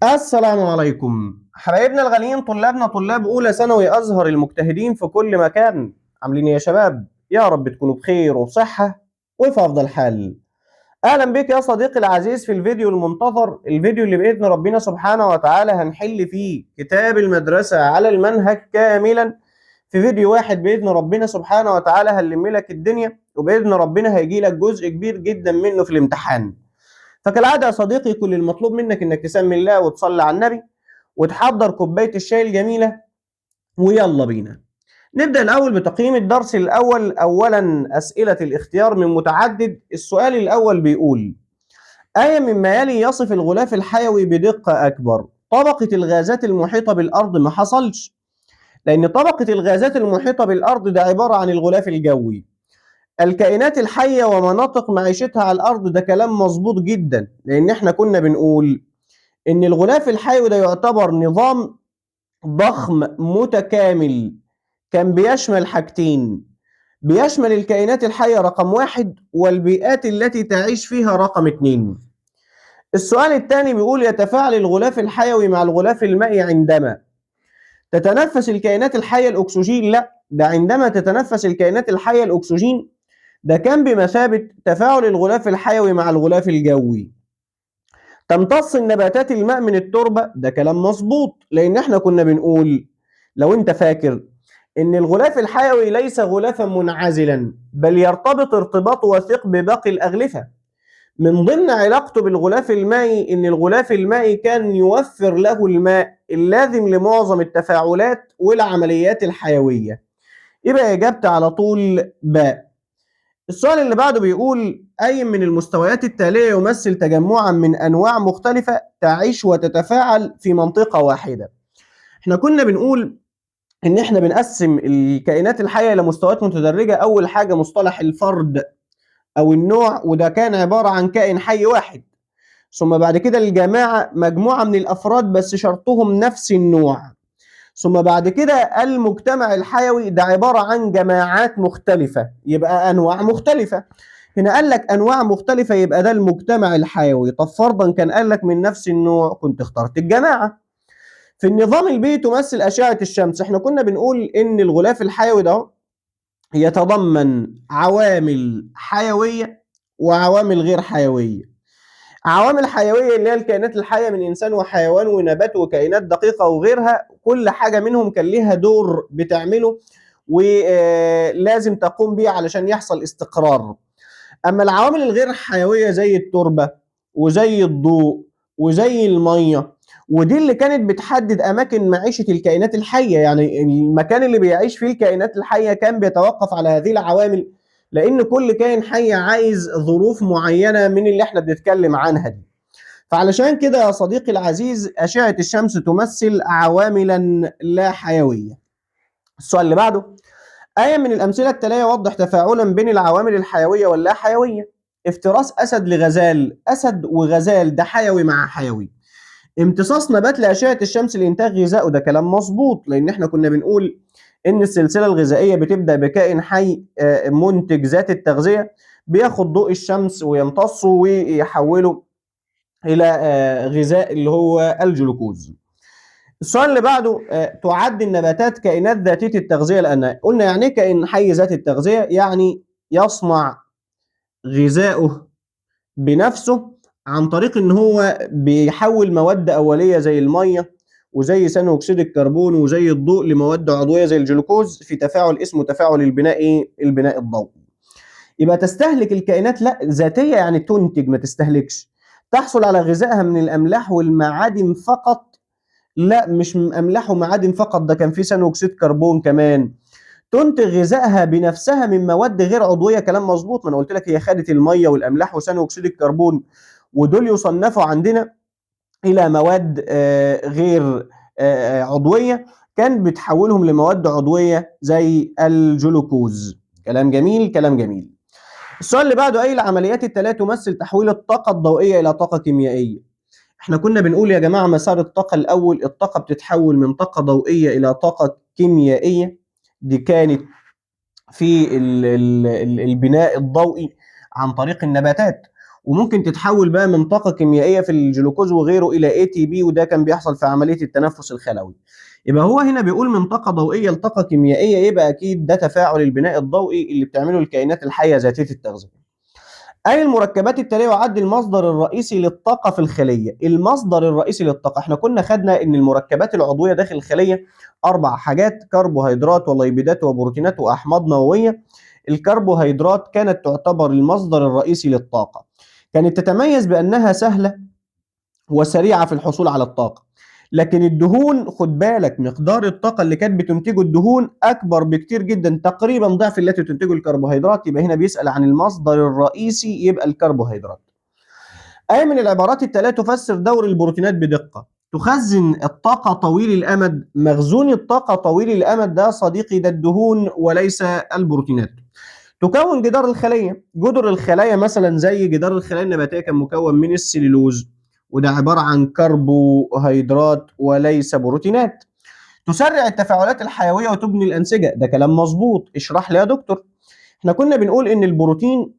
السلام عليكم حبايبنا الغاليين، طلابنا طلاب أولى ثانوي أزهر المجتهدين في كل مكان. عاملين إيه يا شباب؟ يا رب تكونوا بخير وبصحة وفي أفضل حال. أهلا بك يا صديقي العزيز في الفيديو المنتظر، الفيديو اللي بإذن ربنا سبحانه وتعالى هنحل فيه كتاب المدرسة على المنهج كاملا في فيديو واحد. بإذن ربنا سبحانه وتعالى هنلم لك الدنيا، وبإذن ربنا هيجي لك جزء كبير جدا منه في الامتحان. فكالعادة يا صديقي، كل المطلوب منك إنك تسمي الله وتصلي على النبي وتحضر كوباية الشاي الجميلة، ويلا بينا. نبدأ الأول بتقييم الدرس الأول. أولا أسئلة الاختيار من متعدد. السؤال الأول بيقول: آية مما يلي يصف الغلاف الحيوي بدقة أكبر؟ طبقة الغازات المحيطة بالأرض ما حصلش، لأن طبقة الغازات المحيطة بالأرض ده عبارة عن الغلاف الجوي. الكائنات الحية ومناطق معيشتها على الأرض، ده كلام مظبوط جدا، لأن احنا كنا بنقول إن الغلاف الحيوي ده يعتبر نظام ضخم متكامل، كان بيشمل حاجتين: بيشمل الكائنات الحية رقم واحد، والبيئات التي تعيش فيها رقم اتنين. السؤال الثاني بيقول: يتفاعل الغلاف الحيوي مع الغلاف المائي عندما تتنفس الكائنات الحية الأكسجين؟ لا، ده عندما تتنفس الكائنات الحية الأكسجين ده كان بمثابة تفاعل الغلاف الحيوي مع الغلاف الجوي. تمتص النباتات الماء من التربة؟ ده كلام مظبوط، لأن احنا كنا بنقول، لو انت فاكر، إن الغلاف الحيوي ليس غلافا منعزلا، بل يرتبط ارتباط وثيق بباقي الأغلفة. من ضمن علاقته بالغلاف المائي إن الغلاف المائي كان يوفر له الماء اللازم لمعظم التفاعلات والعمليات الحيوية. يبقى إجابتي على طول باء. السؤال اللي بعده بيقول: أي من المستويات التالية يمثل تجمعا من أنواع مختلفة تعيش وتتفاعل في منطقة واحدة؟ احنا كنا بنقول إن احنا بنقسم الكائنات الحية إلى مستويات متدرجة. أول حاجة مصطلح الفرد أو النوع، وده كان عبارة عن كائن حي واحد. ثم بعد كده الجماعة، مجموعة من الأفراد بس شرطهم نفس النوع. ثم بعد كده المجتمع الحيوي، ده عبارة عن جماعات مختلفة، يبقى أنواع مختلفة. هنا قال لك أنواع مختلفة، يبقى ده المجتمع الحيوي. طب فرضا كان قال لك من نفس النوع، كنت اخترت الجماعة. في النظام البيئي تمثل أشعة الشمس. احنا كنا بنقول إن الغلاف الحيوي ده يتضمن عوامل حيوية وعوامل غير حيوية. عوامل حيوية اللي هي الكائنات الحية من إنسان وحيوان ونبات وكائنات دقيقة وغيرها، كل حاجة منهم كان ليها دور بتعمله ولازم تقوم بيه علشان يحصل استقرار. أما العوامل الغير حيوية زي التربة وزي الضوء وزي المية، ودي اللي كانت بتحدد أماكن معيشة الكائنات الحية. يعني المكان اللي بيعيش فيه الكائنات الحية كان بيتوقف على هذه العوامل، لأن كل كائن حي عايز ظروف معينة من اللي احنا بنتكلم عنها دي. فعلشان كده يا صديقي العزيز، أشعة الشمس تمثل عواملا لا حيوية. السؤال اللي بعده: آية من الأمثلة التالية يوضح تفاعلا بين العوامل الحيوية واللا حيوية؟ افتراس أسد لغزال. أسد وغزال ده حيوي مع حيوي. امتصاص نبات لأشعة الشمس لإنتاج غذائه، ده كلام مظبوط، لأن احنا كنا بنقول إن السلسلة الغذائية بتبدأ بكائن حي منتج ذات التغذية، بياخد ضوء الشمس ويمتصه ويحوله إلى غذاء اللي هو الجلوكوز. السؤال اللي بعده: تعد النباتات كائنات ذاتية التغذية؟ لأن قلنا يعني إيه كائن حي ذات التغذية؟ يعني يصنع غذائه بنفسه عن طريق إن هو بيحول مواد أولية زي المية وزي ثاني أكسيد الكربون وزي الضوء لمواد عضوية زي الجلوكوز في تفاعل اسمه تفاعل البناء البناء الضوئي. يبقى تستهلك الكائنات لا ذاتية، يعني تنتج ما تستهلكش. تحصل على غذائها من الأملاح والمعادن فقط؟ لا، مش من املاح ومعادن فقط، ده كان في ثاني اكسيد كربون كمان. تنتج غذائها بنفسها من مواد غير عضويه. كلام مظبوط، ما انا قلت لك هي خدت الميه والاملاح وثاني اكسيد الكربون، ودول يصنفوا عندنا الى مواد غير عضويه، كان بتحولهم لمواد عضويه زي الجلوكوز. كلام جميل، كلام جميل. السؤال اللي بعده: اي العمليات التاليه تمثل تحويل الطاقه الضوئيه الى طاقه كيميائيه؟ احنا كنا بنقول يا جماعة مسار الطاقة الأول، الطاقة بتتحول من طاقة ضوئية إلى طاقة كيميائية. دي كانت في البناء الضوئي عن طريق النباتات. وممكن تتحول بقى من طاقة كيميائية في الجلوكوز وغيره إلى ATP، وده كان بيحصل في عملية التنفس الخلوي. يبقى هو هنا بيقول من طاقة ضوئية لطاقة كيميائية، يبقى أكيد ده تفاعل البناء الضوئي اللي بتعمله الكائنات الحية ذاتية التغذية. أي المركبات التالية يعد المصدر الرئيسي للطاقة في الخلية. المصدر الرئيسي للطاقة، احنا كنا خدنا إن المركبات العضوية داخل الخلية 4 حاجات: كربوهيدرات وليبيدات وبروتينات وأحماض نووية. الكربوهيدرات كانت تعتبر المصدر الرئيسي للطاقة، كانت تتميز بأنها سهلة وسريعة في الحصول على الطاقة. لكن الدهون، خد بالك، مقدار الطاقة اللي كانت بتنتجه الدهون أكبر بكتير جدا، تقريبا ضعف التي تنتجه الكربوهيدرات. يبقى هنا بيسأل عن المصدر الرئيسي، يبقى الكربوهيدرات. أي من العبارات التالية تفسر دور البروتينات بدقة؟ تخزن الطاقة طويل الأمد. مخزون الطاقة طويل الأمد ده صديقي ده الدهون وليس البروتينات. تكون جدار الخلية. جدر الخلايا مثلا زي جدار الخلايا النباتية كان مكون من السليلوز، وده عبارة عن كربوهيدرات وليس بروتينات. تسرع التفاعلات الحيوية وتبني الأنسجة. ده كلام مظبوط، اشرح لي يا دكتور. احنا كنا بنقول ان البروتين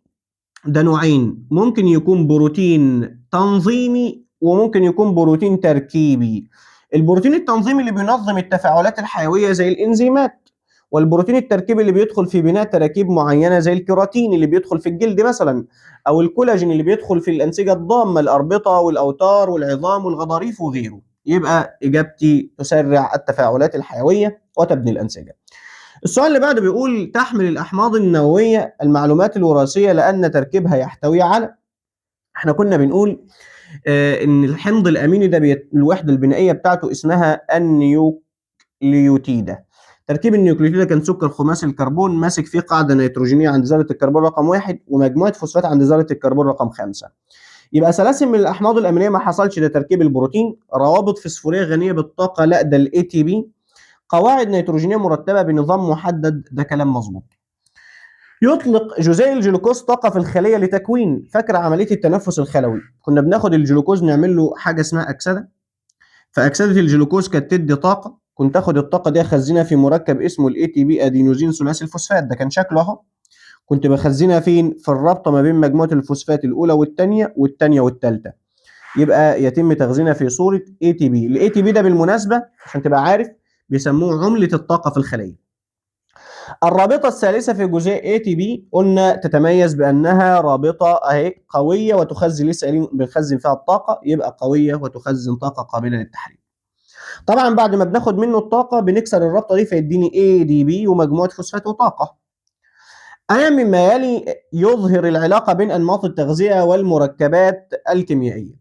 ده نوعين، ممكن يكون بروتين تنظيمي وممكن يكون بروتين تركيبي. البروتين التنظيمي اللي بينظم التفاعلات الحيوية زي الإنزيمات، والبروتين التركيبي اللي بيدخل في بناء تراكيب معينة زي الكيراتين اللي بيدخل في الجلد مثلا، أو الكولاجين اللي بيدخل في الأنسجة الضامة، الأربطة والأوتار والعظام والغضاريف وغيره. يبقى إجابتي تسرع التفاعلات الحيوية وتبني الأنسجة. السؤال اللي بعده بيقول تحمل الأحماض النووية المعلومات الوراثية لأن تركيبها يحتوي على. احنا كنا بنقول ان الحمض الاميني ده الوحده البنائيه بتاعته اسمها النيوكليوتيده. تركيب النيوكليوتيده كان سكر خماسي الكربون ماسك فيه قاعده نيتروجينيه عند ذره الكربون رقم 1 ومجموعه فوسفات عند ذره الكربون رقم 5. يبقى سلاسل من الاحماض الامينيه ما حصلش ده تركيب البروتين. روابط فسفوريه غنيه بالطاقه، لا ده الاي تي بي. قواعد نيتروجينيه مرتبه بنظام محدد، ده كلام مظبوط. يطلق جزيء الجلوكوز طاقة في الخلية لتكوين. فاكر عملية التنفس الخلوي كنا بناخد الجلوكوز نعمل له حاجة اسمها أكسدة، فأكسدة الجلوكوز كانت تدي طاقة، كنت اخد الطاقة دي اخزنها في مركب اسمه الاي تي بي ادينوزين ثلاثي الفوسفات، ده كان شكله اهو. كنت بخزنها فين؟ في الرابطة ما بين مجموعة الفوسفات الأولى والثانية والثانية والثالثة. يبقى يتم تخزينها في صورة اي تي بي. الاي تي بي ده بالمناسبة عشان تبقى عارف بيسموه عملة الطاقة في الخلية. الرابطة الثالثة في جزيء ATP قلنا تتميز بأنها رابطة أهي قوية وتخزن، لسه قايلين بنخزن فيها الطاقة، يبقى قوية وتخزن طاقة قابلة للتحريك. طبعا بعد ما بناخد منه الطاقة بنكسر الرابطة دي فيديني ADP ومجموعة فوسفات وطاقة. أي مما يلي يظهر العلاقة بين أنماط التغذية والمركبات الكيميائية.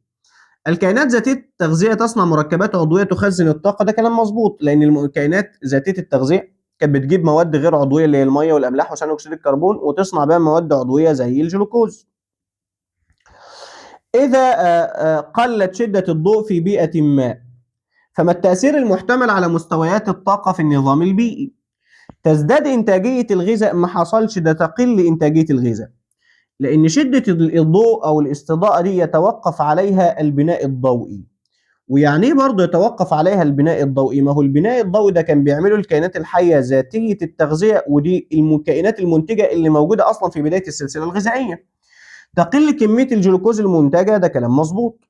الكائنات ذاتية التغذية تصنع مركبات عضوية تخزن الطاقة، ده كلام مظبوط، لأن الكائنات ذاتية التغذية كانت بتجيب مواد غير عضوية اللي هي المية والأملاح وثاني أكسيد الكربون وتصنع بها مواد عضوية زي الجلوكوز. إذا قلت شدة الضوء في بيئة ما، فما التأثير المحتمل على مستويات الطاقة في النظام البيئي؟ تزداد إنتاجية الغذاء، ما حصلش ده تقل إنتاجية الغذاء، لأن شدة الضوء أو الاستضاءة دي يتوقف عليها البناء الضوئي. ويعني ايه برضه يتوقف عليها البناء الضوئي؟ ما هو البناء الضوئي ده كان بيعمله الكائنات الحيه ذاتيه التغذيه، ودي الكائنات المنتجه اللي موجوده اصلا في بدايه السلسله الغذائيه. تقل كميه الجلوكوز المنتجه، ده كلام مظبوط.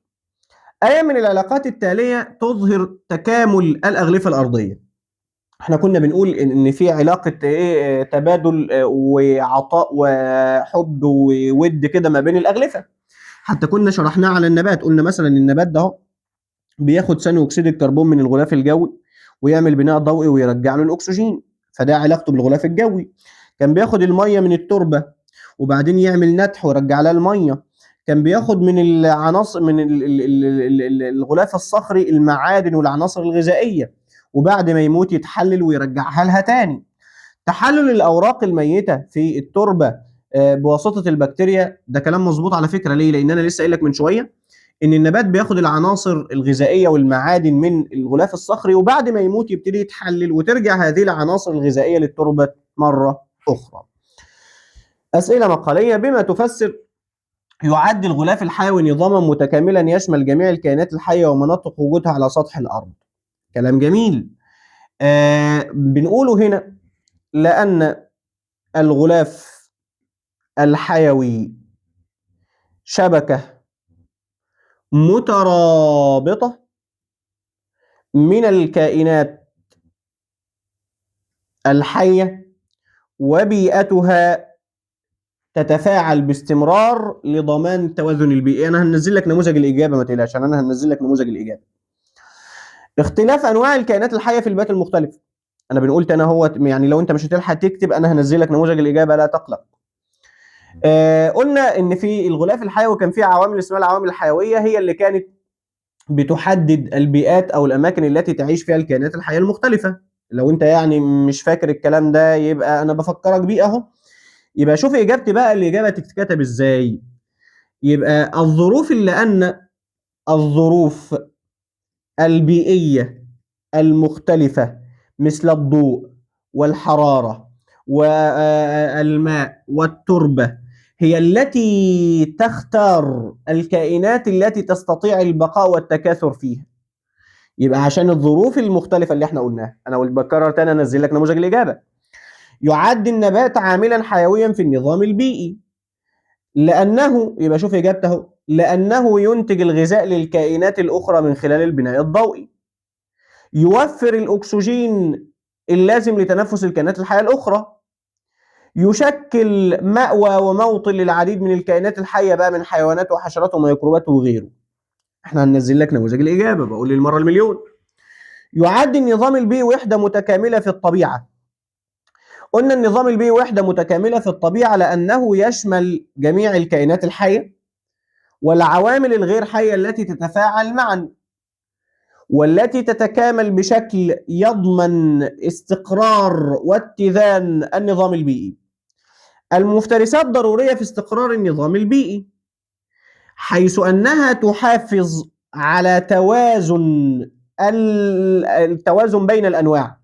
ايه من العلاقات التاليه تظهر تكامل الاغلفه الارضيه؟ احنا كنا بنقول ان في علاقه ايه، تبادل وعطاء وحب وود كده ما بين الاغلفه. حتى كنا شرحناه على النبات، قلنا مثلا النبات ده بياخد ثاني اكسيد الكربون من الغلاف الجوي ويعمل بناء ضوئي ويرجع له الاكسجين، فده علاقته بالغلاف الجوي. كان بياخد الميه من التربه وبعدين يعمل نتح ويرجع لها الميه. كان بياخد من العناصر من الغلاف الصخري المعادن والعناصر الغذائيه، وبعد ما يموت يتحلل ويرجعها لها تاني. تحلل الاوراق الميته في التربه بواسطه البكتيريا، ده كلام مظبوط على فكره. ليه؟ لان انا لسه قايل لك من شويه ان النبات بياخد العناصر الغذائيه والمعادن من الغلاف الصخري وبعد ما يموت يبتدي يتحلل وترجع هذه العناصر الغذائيه للتربه مره اخرى. اسئله مقاليه. بما تفسر يعد الغلاف الحيوي نظاما متكاملا يشمل جميع الكائنات الحيه ومناطق وجودها على سطح الارض؟ كلام جميل. بنقوله هنا لان الغلاف الحيوي شبكة مترابطة من الكائنات الحية وبيئتها تتفاعل باستمرار لضمان التوازن البيئي. انا هنزل لك نموذج الاجابه، ما تقلقش، انا هنزل لك نموذج الاجابه. اختلاف انواع الكائنات الحيه في البيئات المختلفه. انا بنقول انا هو يعني لو انت مش هتلحق تكتب انا هنزل لك نموذج الاجابه، لا تقلق. قلنا ان في الغلاف الحيوي كان في عوامل اسمها العوامل الحيويه، هي اللي كانت بتحدد البيئات او الاماكن التي تعيش فيها الكائنات الحيه المختلفه. لو انت يعني مش فاكر الكلام ده يبقى انا بفكرك بيه اهو. يبقى شوف اجابتي بقى، الاجابه تتكتب ازاي. يبقى الظروف الظروف البيئيه المختلفه مثل الضوء والحراره والماء والتربه هي التي تختار الكائنات التي تستطيع البقاء والتكاثر فيها. يبقى عشان الظروف المختلفه اللي احنا قلناها، انا قلت بكرر تاني انزل لك نموذج الاجابه. يعد النبات عاملا حيويا في النظام البيئي لانه، يبقى شوف اجابته، لانه ينتج الغذاء للكائنات الاخرى من خلال البناء الضوئي. يوفر الاكسجين اللازم لتنفس الكائنات الحيه الاخرى. يشكل مأوى وموطن للعديد من الكائنات الحيه بقى من حيوانات وحشرات وميكروبات وغيره. احنا هننزل لك نموذج الاجابه، بقول للمره المليون. يعد النظام البيئي وحده متكامله في الطبيعه. قلنا النظام البيئي وحده متكامله في الطبيعه لانه يشمل جميع الكائنات الحيه والعوامل الغير حيه التي تتفاعل معا، والتي تتكامل بشكل يضمن استقرار واتزان النظام البيئي. المفترسات ضروريه في استقرار النظام البيئي، حيث انها تحافظ على التوازن بين الانواع،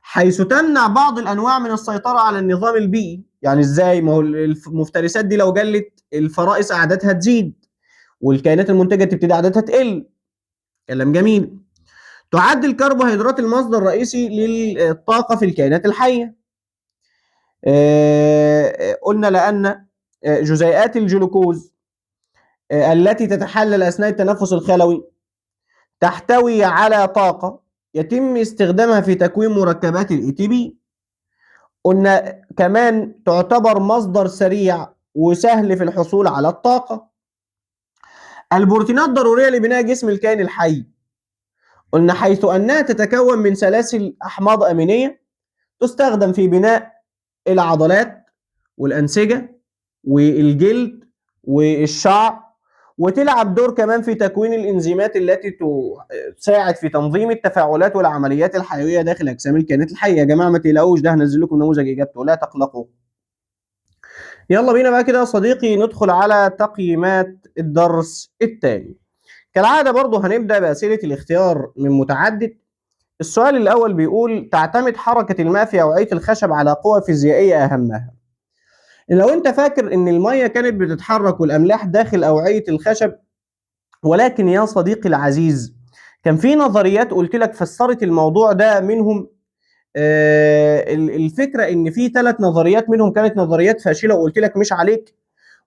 حيث تمنع بعض الانواع من السيطره على النظام البيئي. يعني ازاي؟ ما هو المفترسات دي لو قلت الفرائس اعدادها تزيد والكائنات المنتجه تبتدي اعدادها تقل. كلام جميل. تعد الكربوهيدرات المصدر الرئيسي للطاقه في الكائنات الحيه. قلنا لان جزيئات الجلوكوز التي تتحلل اثناء التنفس الخلوي تحتوي على طاقه يتم استخدامها في تكوين مركبات الاي تي بي. قلنا كمان تعتبر مصدر سريع وسهل في الحصول على الطاقة. البروتينات ضرورية لبناء جسم الكائن الحي. قلنا حيث أنها تتكون من سلاسل أحماض أمينية تستخدم في بناء العضلات والأنسجة والجلد والشعر، وتلعب دور كمان في تكوين الإنزيمات التي تساعد في تنظيم التفاعلات والعمليات الحيوية داخل أجسام الكائنات الحية. يا جماعة ما تقلقوش، ده هنزل لكم نموذج إجابته، لا تقلقوا. يلا بينا بقى كده يا صديقي ندخل على تقييمات الدرس الثاني. كالعادة برضو هنبدأ بأسئلة الاختيار من متعدد. السؤال الأول بيقول: تعتمد حركة الماء في أوعية الخشب على قوى فيزيائية أهمها. لو أنت فاكر إن المية كانت بتتحرك والأملاح داخل أوعية الخشب، ولكن يا صديقي العزيز كان في نظريات قلت لك فسرت الموضوع ده. منهم الفكرة إن في 3 نظريات منهم كانت نظريات فاشلة وقلت لك مش عليك،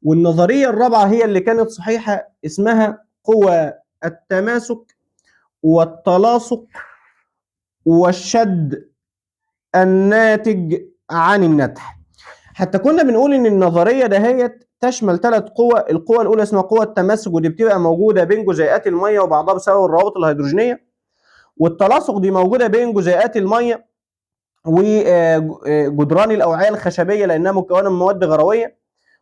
والنظرية الرابعة هي اللي كانت صحيحة، اسمها قوى التماسك والتلاصق والشد الناتج عن النتح. حتى كنا بنقول ان النظرية دهيت تشمل 3 قوى. القوة الأولى اسمها قوة التماسك، ودي بتبقى موجودة بين جزيئات المية وبعضها بسبب الروابط الهيدروجينية. والتلاصق دي موجودة بين جزيئات المية وجدران الأوعية الخشبية لأنها مكونة من مواد غروية.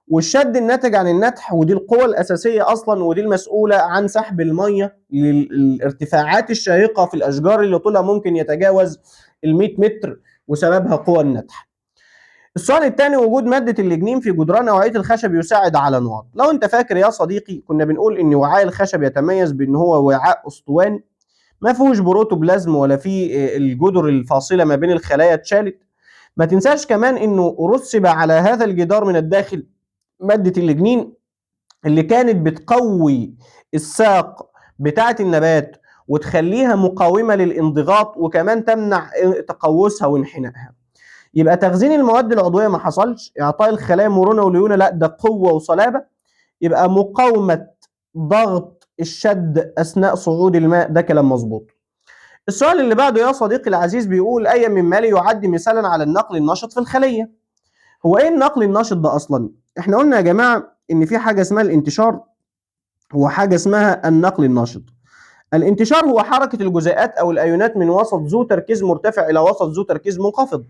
والشد الناتج عن النتح، ودي القوة الأساسية أصلا، ودي المسؤولة عن سحب المية للارتفاعات الشاهقة في الأشجار اللي طولها ممكن يتجاوز 100 متر وسببها قوى النتح. السؤال الثاني: وجود مادة الليجنين في جدران أوعية الخشب يساعد على نقط. لو أنت فاكر يا صديقي كنا بنقول إن وعاء الخشب يتميز بأن هو وعاء أسطواني ما فيهوش بروتوبلازم ولا فيه الجدر الفاصلة ما بين الخلايا اتشالت. ما تنساش كمان إنه رسب على هذا الجدار من الداخل مادة الليجنين اللي كانت بتقوي الساق بتاعة النبات وتخليها مقاومة للانضغاط وكمان تمنع تقوسها وانحنائها. يبقى تخزين المواد العضوية ما حصلش، إعطاء الخلايا مرونة وليونة لا، ده قوة وصلابة. يبقى مقاومة ضغط الشد أثناء صعود الماء، ده كلام مظبوط. السؤال اللي بعده يا صديقي العزيز بيقول أي مما لا يعد مثالا على النقل النشط في الخلية. هو إيه النقل النشط ده أصلا؟ إحنا قلنا يا جماعة إن في حاجة اسمها الانتشار وحاجة اسمها النقل النشط. الانتشار هو حركة الجزيئات أو الأيونات من وسط ذو تركيز مرتفع إلى وسط ذو تركيز منخفض،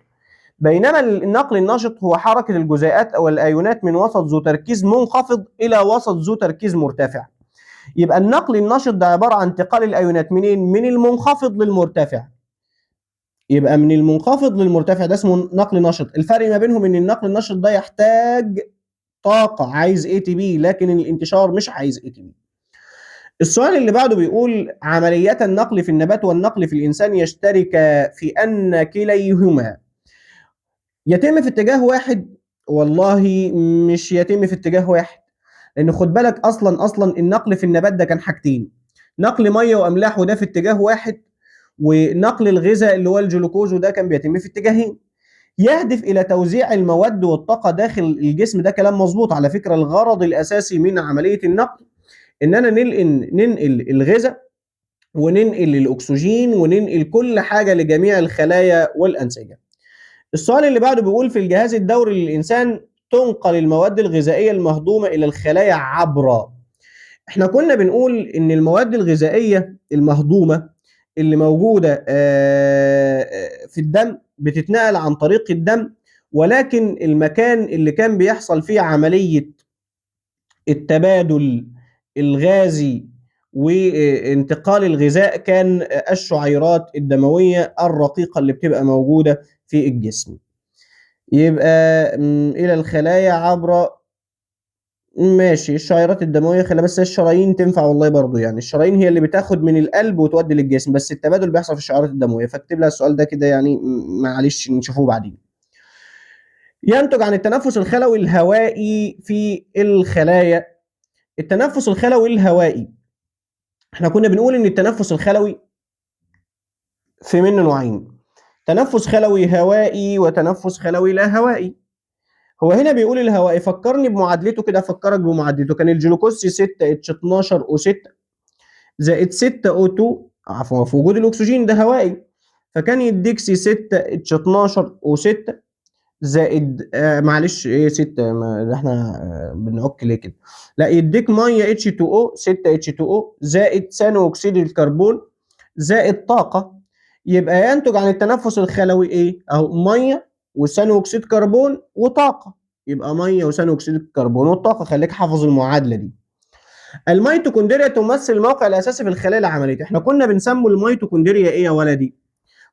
بينما النقل النشط هو حركة الجزيئات أو الأيونات من وسط ذو تركيز منخفض إلى وسط ذو تركيز مرتفع. يبقى النقل النشط ده عبارة عن انتقال الأيونات منين؟ من المنخفض للمرتفع. يبقى من المنخفض للمرتفع ده اسمه نقل نشط. الفرق ما بينهم إن النقل النشط ده يحتاج طاقة، عايز اي تي بي، لكن الانتشار مش عايز اي تي بي. السؤال اللي بعده بيقول عمليات النقل في النبات والنقل في الإنسان يشتركا في أن كليهما يتم في اتجاه واحد. والله مش يتم في اتجاه واحد، لأن خد بالك أصلا النقل في النبات ده كان حاجتين: نقل مية وأملاح وده في اتجاه واحد، ونقل الغذاء اللي هو الجلوكوز وده كان بيتم في اتجاهين. يهدف إلى توزيع المواد والطاقة داخل الجسم، ده كلام مظبوط. على فكرة الغرض الأساسي من عملية النقل إننا ننقل الغذاء وننقل الأكسجين وننقل كل حاجة لجميع الخلايا والأنسجة. السؤال اللي بعده بيقول في الجهاز الدوري للإنسان تنقل المواد الغذائية المهضومة إلى الخلايا عبر. احنا كنا بنقول إن المواد الغذائية المهضومة اللي موجودة في الدم بتتنقل عن طريق الدم، ولكن المكان اللي كان بيحصل فيه عملية التبادل الغازي وانتقال الغذاء كان الشعيرات الدموية الرقيقة اللي بتبقى موجودة في الجسم. يبقى إلى الخلايا عبر، ماشي، الشعيرات الدموية خليها، بس الشرايين تنفع والله برضو، يعني الشرايين هي اللي بتاخد من القلب وتودي للجسم، بس التبادل بيحصل في الشعيرات الدموية. فاكتب لها السؤال ده كده يعني، معلش نشوفوه بعدين. ينتج عن التنفس الخلوي الهوائي في الخلايا. التنفس الخلوي الهوائي، احنا كنا بنقول ان التنفس الخلوي في منه نوعين: تنفس خلوي هوائي وتنفس خلوي لا هوائي. هو هنا بيقول الهوائي، فكرني بمعادلته كده، افكرك بمعادلته. كان الجلوكوز 6 اتش 12 او 6 زائد 6 او 2، عفوا في وجود الاكسجين، ده هوائي. فكان يديك سي 6 اتش 12 او 6 زائد معلش ايه 6، ده احنا بنعك ليه كده، لا يديك ميه اتش 2 او 6 اتش 2 او زائد ثاني اكسيد الكربون زائد طاقه. يبقى ينتج عن التنفس الخلوي ايه؟ اهو ميه وثاني اكسيد كربون وطاقه. يبقى ميه وثاني اكسيد الكربون والطاقه، خليك حافظ المعادله دي. الميتوكوندريا تمثل الموقع الاساسي في الخلايا العمليه. احنا كنا بنسمي الميتوكوندريا ايه يا ولدي؟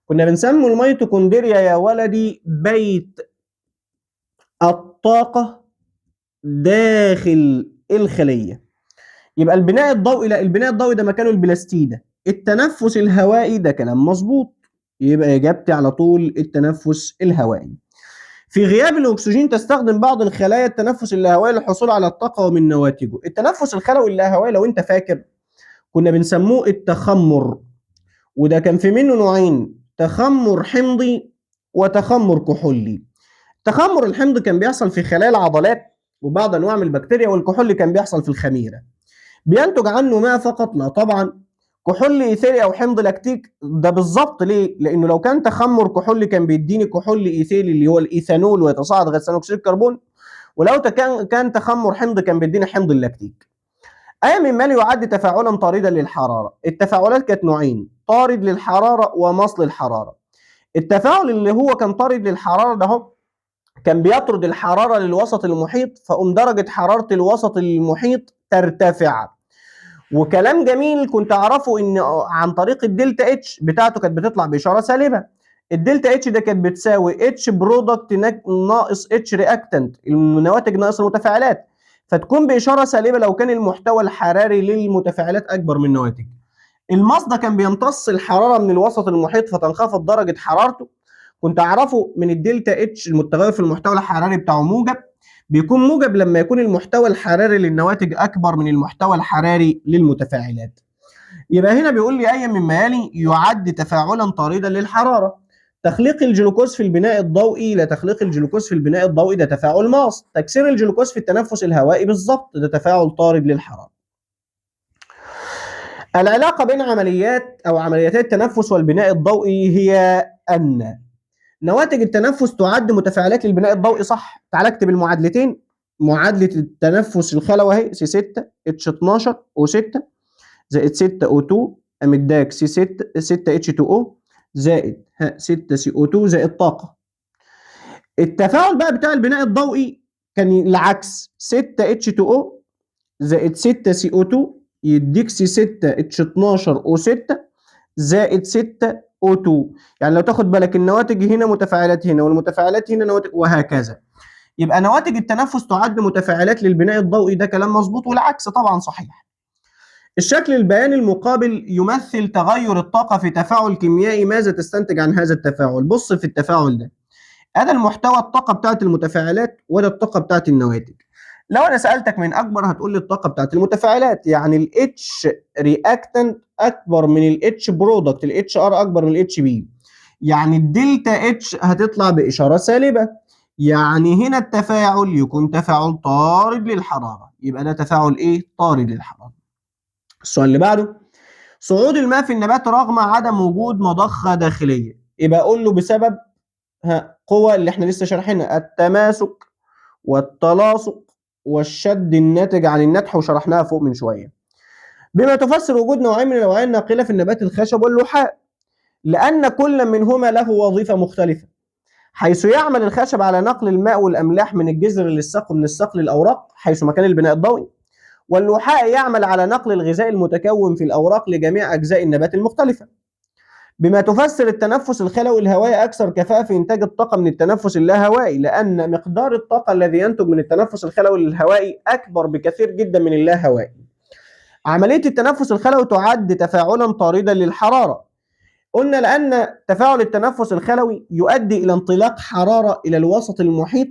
كنا بنسمي الميتوكوندريا يا ولدي بيت الطاقه داخل الخليه. يبقى البناء الضوئي، لا البناء الضوئي ده مكانه البلاستيده. التنفس الهوائي ده كلام مظبوط، يبقى اجابتي على طول التنفس الهوائي. في غياب الاكسجين تستخدم بعض الخلايا التنفس اللاهوائي للحصول على الطاقه ومن نواتجه. التنفس الخلوي اللاهوائي لو انت فاكر كنا بنسموه التخمر، وده كان في منه نوعين: تخمر حمضي وتخمر كحولي. التخمر الحمضي كان بيحصل في خلايا العضلات وبعض انواع من البكتيريا، والكحولي كان بيحصل في الخميره. بينتج عنه ماء فقط؟ لا طبعا. كحول ايثيلي او حمض لاكتيك ده بالظبط. ليه؟ لانه لو كان تخمر كحولي كان بيديني كحول ايثيلي اللي هو الايثانول ويتصاعد غاز ثاني اكسيد الكربون، ولو كان تخمر حمض كان بيديني حمض اللاكتيك. اي مما لا يعد تفاعلا طاردا للحراره. التفاعلات كانت نوعين: طارد للحراره ومصل الحراره. التفاعل اللي هو كان طارد للحراره ده هو كان بيطرد الحراره للوسط المحيط، فقوم درجه حراره الوسط المحيط ترتفع. وكلام جميل كنت اعرفه ان عن طريق الدلتا اتش بتاعته كانت بتطلع باشاره سالبه. الدلتا اتش ده كانت بتساوي اتش برودكت ناقص اتش رياكتنت، النواتج ناقص المتفاعلات، فتكون باشاره سالبه لو كان المحتوى الحراري للمتفاعلات اكبر من النواتج. الماس ده كان بيمتص الحراره من الوسط المحيط فتنخفض درجه حرارته. كنت اعرفه من الدلتا اتش المتغير في المحتوى الحراري بتاعه موجب، بيكون موجب لما يكون المحتوى الحراري للنواتج اكبر من المحتوى الحراري للمتفاعلات. يبقى هنا بيقول لي اي مما يلي يعد تفاعلا طاردا للحراره. تخليق الجلوكوز في البناء الضوئي، لا تخليق الجلوكوز في البناء الضوئي ده تفاعل ماس. تكسير الجلوكوز في التنفس الهوائي بالظبط ده تفاعل طارد للحراره. العلاقه بين عمليات او عمليتي التنفس والبناء الضوئي هي ان نواتج التنفس تعد متفاعلات للبناء الضوئي، صح؟ تعال اكتب المعادلتين. معادله التنفس الخلوي اهي سي 6 اتش 12 او 6 زائد 6 او 2 امداك سي 6 اتش 2 او زائد 6 سي او 2 زائد طاقه. التفاعل بقى بتاع البناء الضوئي كان العكس، 6 اتش 2 او زائد 6 سي او 2 يديك سي 6 اتش 12 او 6 زائد 6 او 2. يعني لو تاخد بالك النواتج هنا متفاعلات هنا والمتفاعلات هنا نواتج وهكذا. يبقى نواتج التنفس تعد متفاعلات للبناء الضوئي، ده كلام مظبوط، والعكس طبعا صحيح. الشكل البياني المقابل يمثل تغير الطاقة في تفاعل كيميائي. ماذا تستنتج عن هذا التفاعل؟ بص في التفاعل ده، هذا المحتوى الطاقة بتاعت المتفاعلات وده الطاقة بتاعت النواتج. لو انا سألتك من اكبر هتقول لي الطاقة بتاعت المتفاعلات، يعني الاتش رياكتنت اكبر من الاتش برودكت، الاتش ار اكبر من الاتش بي، يعني الدلتا اتش هتطلع بإشارة سالبة، يعني هنا التفاعل يكون تفاعل طارد للحرارة، يبقى ده تفاعل ايه؟ طارد للحرارة. السؤال اللي بعده، صعود الماء في النبات رغم عدم وجود مضخة داخلية، يبقى اقول له بسبب قوة اللي احنا لسه شارحينها، التماسك والتلاصق والشد الناتج عن النتح، وشرحناها فوق من شوية. بما تفسر وجود نوعين من الأوعية الناقلة في النبات الخشب واللحاء، لأن كل منهما له وظيفة مختلفة، حيث يعمل الخشب على نقل الماء والأملاح من الجذر للساق ومن الساق للأوراق حيث مكان البناء الضوئي، واللحاء يعمل على نقل الغذاء المتكون في الأوراق لجميع أجزاء النبات المختلفة. بما تفسر التنفس الخلوي الهوائي أكثر كفاءة في إنتاج الطاقة من التنفس اللاهوائي، لأن مقدار الطاقة الذي ينتج من التنفس الخلوي الهوائي أكبر بكثير جدا من اللاهوائي. عملية التنفس الخلوي تعد تفاعلا طاردا للحرارة، قلنا لأن تفاعل التنفس الخلوي يؤدي إلى انطلاق حرارة إلى الوسط المحيط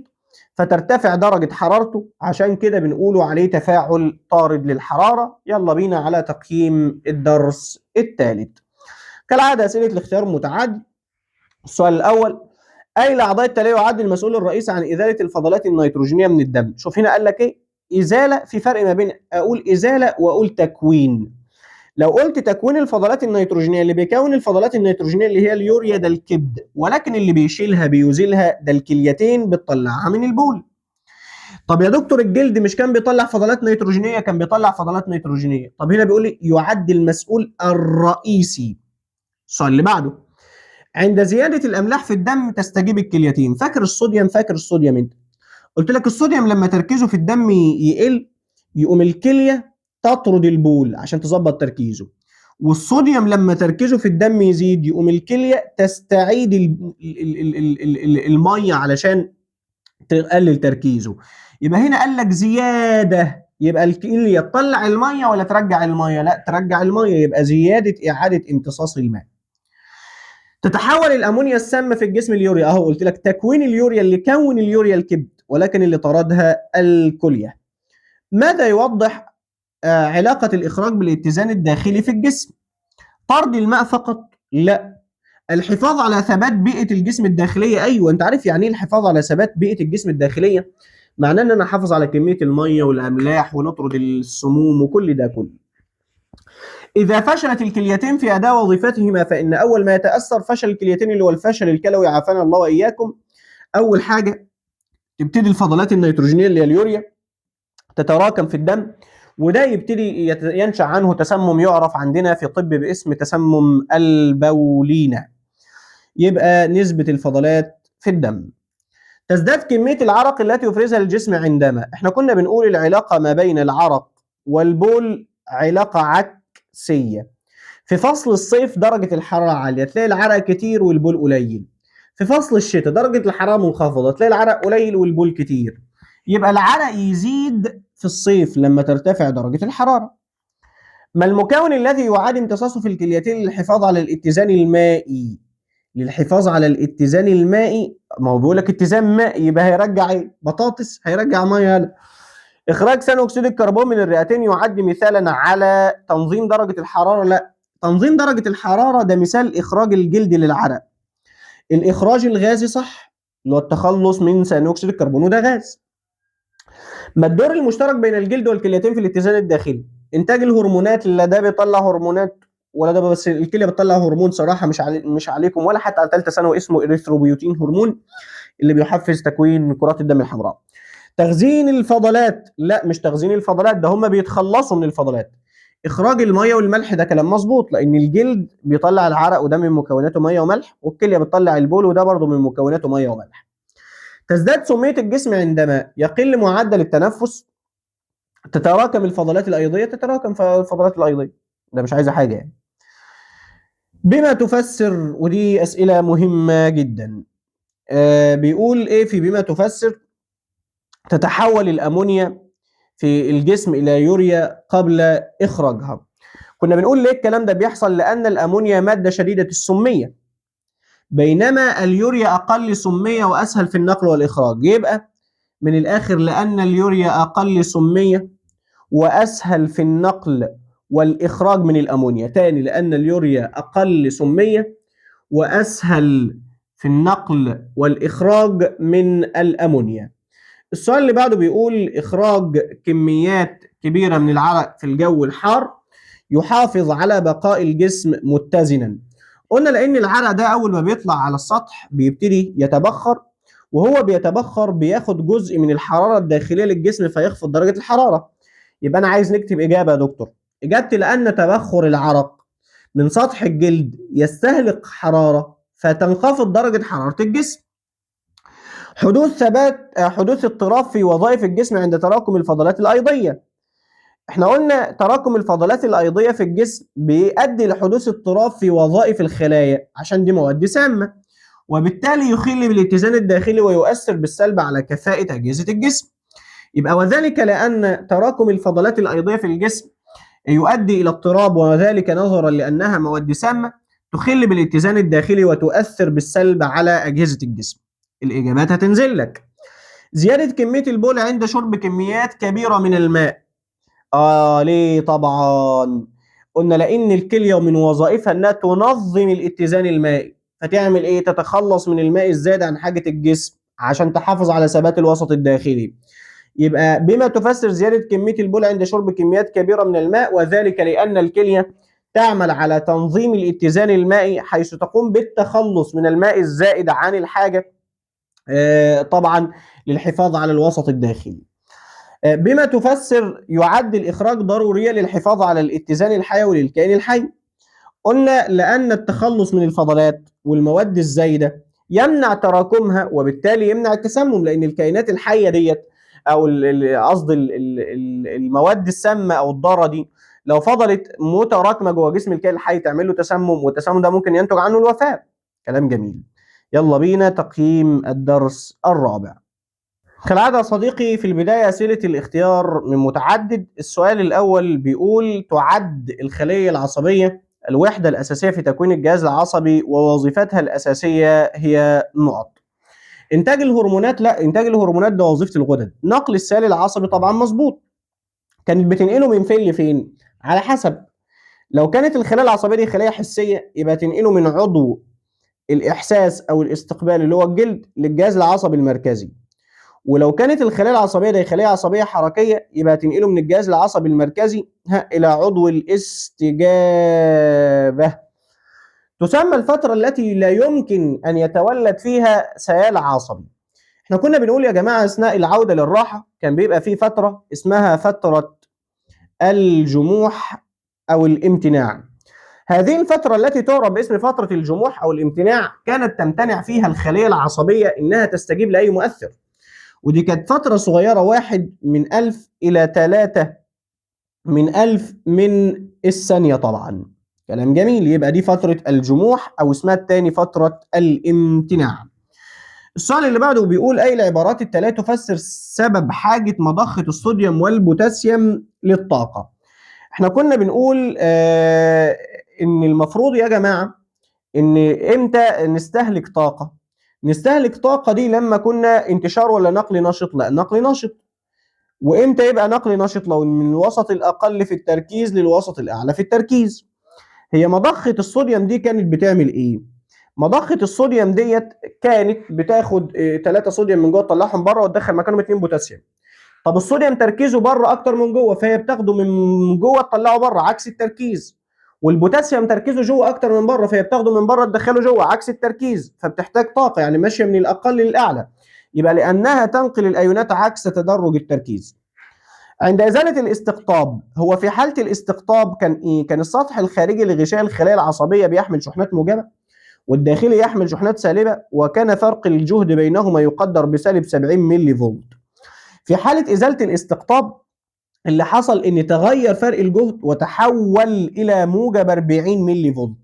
فترتفع درجة حرارته، عشان كده بنقوله عليه تفاعل طارد للحرارة. يلا بينا على تقييم الدرس الثالث. كالعادة أسئلة الاختيار متعدد. السؤال الأول، أي الأعضاء التالية يعد المسؤول الرئيسي عن إزالة الفضلات النيتروجينية من الدم؟ شوف هنا قال لك إيه؟ إزالة، في فرق ما بين أقول إزالة وأقول تكوين. لو قلت تكوين الفضلات النيتروجينية، اللي بيكون الفضلات النيتروجينية اللي هي اليوريا ده الكبد، ولكن اللي بيشيلها بيزيلها ده الكليتين بتطلعها من البول. طب يا دكتور الجلد مش كان بيطلع فضلات نيتروجينية؟ كان بيطلع فضلات نيتروجينية. طب هنا بيقول لي يعد المسؤول الرئيسي. السؤال اللي بعده، عند زيادة الأملاح في الدم تستجيب الكليتين. فاكر الصوديوم؟ فاكر الصوديوم انت؟ قلت لك الصوديوم لما تركيزه في الدم يقل يقوم الكلية تطرد البول عشان تظبط تركيزه، والصوديوم لما تركيزه في الدم يزيد يقوم الكلية تستعيد المية علشان تقلل تركيزه. يبقى هنا قال لك زيادة، يبقى الكلية تطلع المية ولا ترجع المية؟ لا ترجع المية، يبقى زيادة إعادة امتصاص الماء. تتحول الامونيا السامه في الجسم اليوريا، اهو قلت لك تكوين اليوريا، اللي كون اليوريا الكبد ولكن اللي طردها الكليه. ماذا يوضح علاقه الاخراج بالاتزان الداخلي في الجسم؟ طرد الماء فقط؟ لا، الحفاظ على ثبات بيئه الجسم الداخليه. ايوه انت عارف يعني ايه الحفاظ على ثبات بيئه الجسم الداخليه؟ معناه ان انا احافظ على كميه الميه والاملاح ونطرد السموم وكل ده كله. إذا فشلت الكليتين في أداء وظيفتهما، فإن أول ما يتأثر فشل الكليتين اللي هو الفشل الكلوي، عافانا الله وإياكم. أول حاجة تبتدي الفضلات النيتروجينية اللي هي اليوريا تتراكم في الدم، وده يبتدي ينشأ عنه تسمم يعرف عندنا في طب باسم تسمم البولينا. يبقى نسبة الفضلات في الدم. تزداد كمية العرق التي يفرزها الجسم عندما، احنا كنا بنقول العلاقة ما بين العرق والبول علاقة عكسية. في فصل الصيف درجة الحرارة عالية تلاقي العرق كتير والبول قليل، في فصل الشتاء درجة الحرارة منخفضة تلاقي العرق قليل والبول كتير. يبقى العرق يزيد في الصيف لما ترتفع درجة الحرارة. ما المكون الذي يعاد امتصاصه في الكليتين للحفاظ على الاتزان المائي؟ للحفاظ على الاتزان المائي، ما هو بيقول لك اتزان مائي، يبقى هيرجع ايه؟ بطاطس، هيرجع ميه. إخراج ثاني أكسيد الكربون من الرئتين يعد مثالا على تنظيم درجة الحرارة؟ لا، تنظيم درجة الحرارة ده مثال إخراج الجلد للعرق. الإخراج الغازي صح، اللي هو التخلص من ثاني أكسيد الكربون وده غاز. ما الدور المشترك بين الجلد والكليتين في الاتزان الداخلي؟ إنتاج الهرمونات، لا ده بيطلع هرمونات ولا ده، بس الكلية بتطلع هرمون صراحة مش عليكم ولا حتى على ثالثة ثانوي، اسمه إريثروبيوتين هرمون، اللي بيحفز تكوين كرات الدم الحمراء. تخزين الفضلات، لا مش تخزين الفضلات، ده هم بيتخلصوا من الفضلات. اخراج الميه والملح، ده كلام مظبوط، لان الجلد بيطلع العرق وده من مكوناته ميه وملح، والكليه بتطلع البول وده برضه من مكوناته ميه وملح. تزداد سميه الجسم عندما يقل معدل التنفس، تتراكم الفضلات الايضيه، تتراكم الفضلات الايضيه، ده مش عايزه حاجه يعني. بما تفسر، ودي اسئله مهمه جدا، بيقول ايه في بما تفسر تتحول الامونيا في الجسم الى يوريا قبل اخراجها؟ كنا بنقول ليه الكلام ده بيحصل؟ لان الامونيا ماده شديده السميه، بينما اليوريا اقل سميه واسهل في النقل والاخراج. يبقى من الاخر، لان اليوريا اقل سميه واسهل في النقل والاخراج من الامونيا. تاني، لان اليوريا اقل سميه واسهل في النقل والاخراج من الامونيا. السؤال اللي بعده بيقول إخراج كميات كبيرة من العرق في الجو الحار يحافظ على بقاء الجسم متزنا. قلنا لأن العرق ده أول ما بيطلع على السطح بيبتدي يتبخر، وهو بيتبخر بياخد جزء من الحرارة الداخلية للجسم فيخفض درجة الحرارة. يبقى أنا عايز نكتب إجابة يا دكتور. إجابتي لأن تبخر العرق من سطح الجلد يستهلك حرارة فتنخفض درجة حرارة الجسم. حدوث اضطراب في وظائف الجسم عند تراكم الفضلات الأيضية. احنا قلنا تراكم الفضلات الأيضية في الجسم بيؤدي لحدوث اضطراب في وظائف الخلايا عشان دي مواد سامة، وبالتالي يخل بالاتزان الداخلي ويؤثر بالسلب على كفاءة أجهزة الجسم. يبقى وذلك لأن تراكم الفضلات الأيضية في الجسم يؤدي إلى اضطراب، وذلك نظرا لأنها مواد سامة تخل بالاتزان الداخلي وتؤثر بالسلب على أجهزة الجسم. الإجابات هتنزل لك. زيادة كمية البول عند شرب كميات كبيرة من الماء. ليه؟ طبعا قلنا لأن الكلية من وظائفها أنها تنظم الاتزان المائي، فتعمل إيه؟ تتخلص من الماء الزائد عن حاجة الجسم عشان تحافظ على ثبات الوسط الداخلي. يبقى بما تفسر زيادة كمية البول عند شرب كميات كبيرة من الماء، وذلك لأن الكلية تعمل على تنظيم الاتزان المائي، حيث تقوم بالتخلص من الماء الزائد عن الحاجة، طبعا للحفاظ على الوسط الداخلي. بما تفسر يعد الإخراج ضروريا للحفاظ على الاتزان الحيوي للكائن الحي. قلنا لأن التخلص من الفضلات والمواد الزايدة يمنع تراكمها وبالتالي يمنع التسمم، لأن الكائنات الحية ديت أو قصدي المواد السامة أو الضارة دي لو فضلت متراكمة جوه جسم الكائن الحي تعمل له تسمم، والتسمم ده ممكن ينتج عنه الوفاة. كلام جميل. يلا بينا تقييم الدرس الرابع. كالعادة يا صديقي، في البداية أسئلة الاختيار من متعدد. السؤال الأول بيقول: تعد الخلية العصبية الوحدة الأساسية في تكوين الجهاز العصبي ووظيفتها الأساسية هي نقط. إنتاج الهرمونات، لا إنتاج الهرمونات ده وظيفة الغدد. نقل السائل العصبي طبعا مظبوط، كانت بتنقله من فين لفين؟ على حسب، لو كانت الخلايا العصبية دي خلايا حسية يبقى تنقله من عضو الإحساس أو الاستقبال اللي هو الجلد للجهاز العصبي المركزي. ولو كانت الخلايا العصبيه دي خلايا عصبيه حركيه يبقى تنقله من الجهاز العصبي المركزي الى عضو الاستجابه. تسمى الفتره التي لا يمكن ان يتولد فيها سيال عصبي. احنا كنا بنقول يا جماعه اثناء العوده للراحه كان بيبقى في فتره اسمها فتره الجموح او الامتناع. هذه الفترة التي تعرف باسم فترة الجموح أو الامتناع كانت تمتنع فيها الخلية العصبية إنها تستجيب لأي مؤثر، ودي كانت فترة صغيرة، 1/1000 إلى 3/1000 من الثانية طبعا. كلام جميل. يبقى دي فترة الجموح أو اسمها التاني فترة الامتناع. السؤال اللي بعده بيقول: أي العبارات التالية تفسر سبب حاجة مضخة الصوديوم والبوتاسيوم للطاقة؟ احنا كنا بنقول إن المفروض يا جماعة إن إمتى نستهلك طاقة؟ نستهلك طاقة دي لما كنا انتشار ولا نقل نشط؟ لا، نقل نشط. وامتى يبقى نقل نشط؟ لو من الوسط الأقل في التركيز للوسط الأعلى في التركيز. هي مضخة الصوديوم دي كانت بتعمل إيه؟ مضخه الصوديوم ديت كانت بتاخد 3 صوديوم من جوه تطلعهم بره وتدخل مكانهم 2 بوتاسيوم. طب الصوديوم تركيزه بره اكتر من جوه، فهي بتاخده من جوه تطلعه بره عكس التركيز. والبوتاسيوم تركيزه جوه اكتر من بره، فهي بتاخده من بره تدخله جوه عكس التركيز، فبتحتاج طاقه، يعني ماشيه من الاقل للاعلى. يبقى لانها تنقل الايونات عكس تدرج التركيز. عند ازاله الاستقطاب، هو في حاله الاستقطاب كان ايه؟ كان السطح الخارجي لغشاء الخلايا العصبيه بيحمل شحنات موجبه، والداخلي يحمل شحنات سالبه، وكان فرق الجهد بينهما يقدر بسالب 70 ملي فولت. في حاله ازاله الاستقطاب اللي حصل ان تغير فرق الجهد وتحول الى موجب 40 ملي فولت.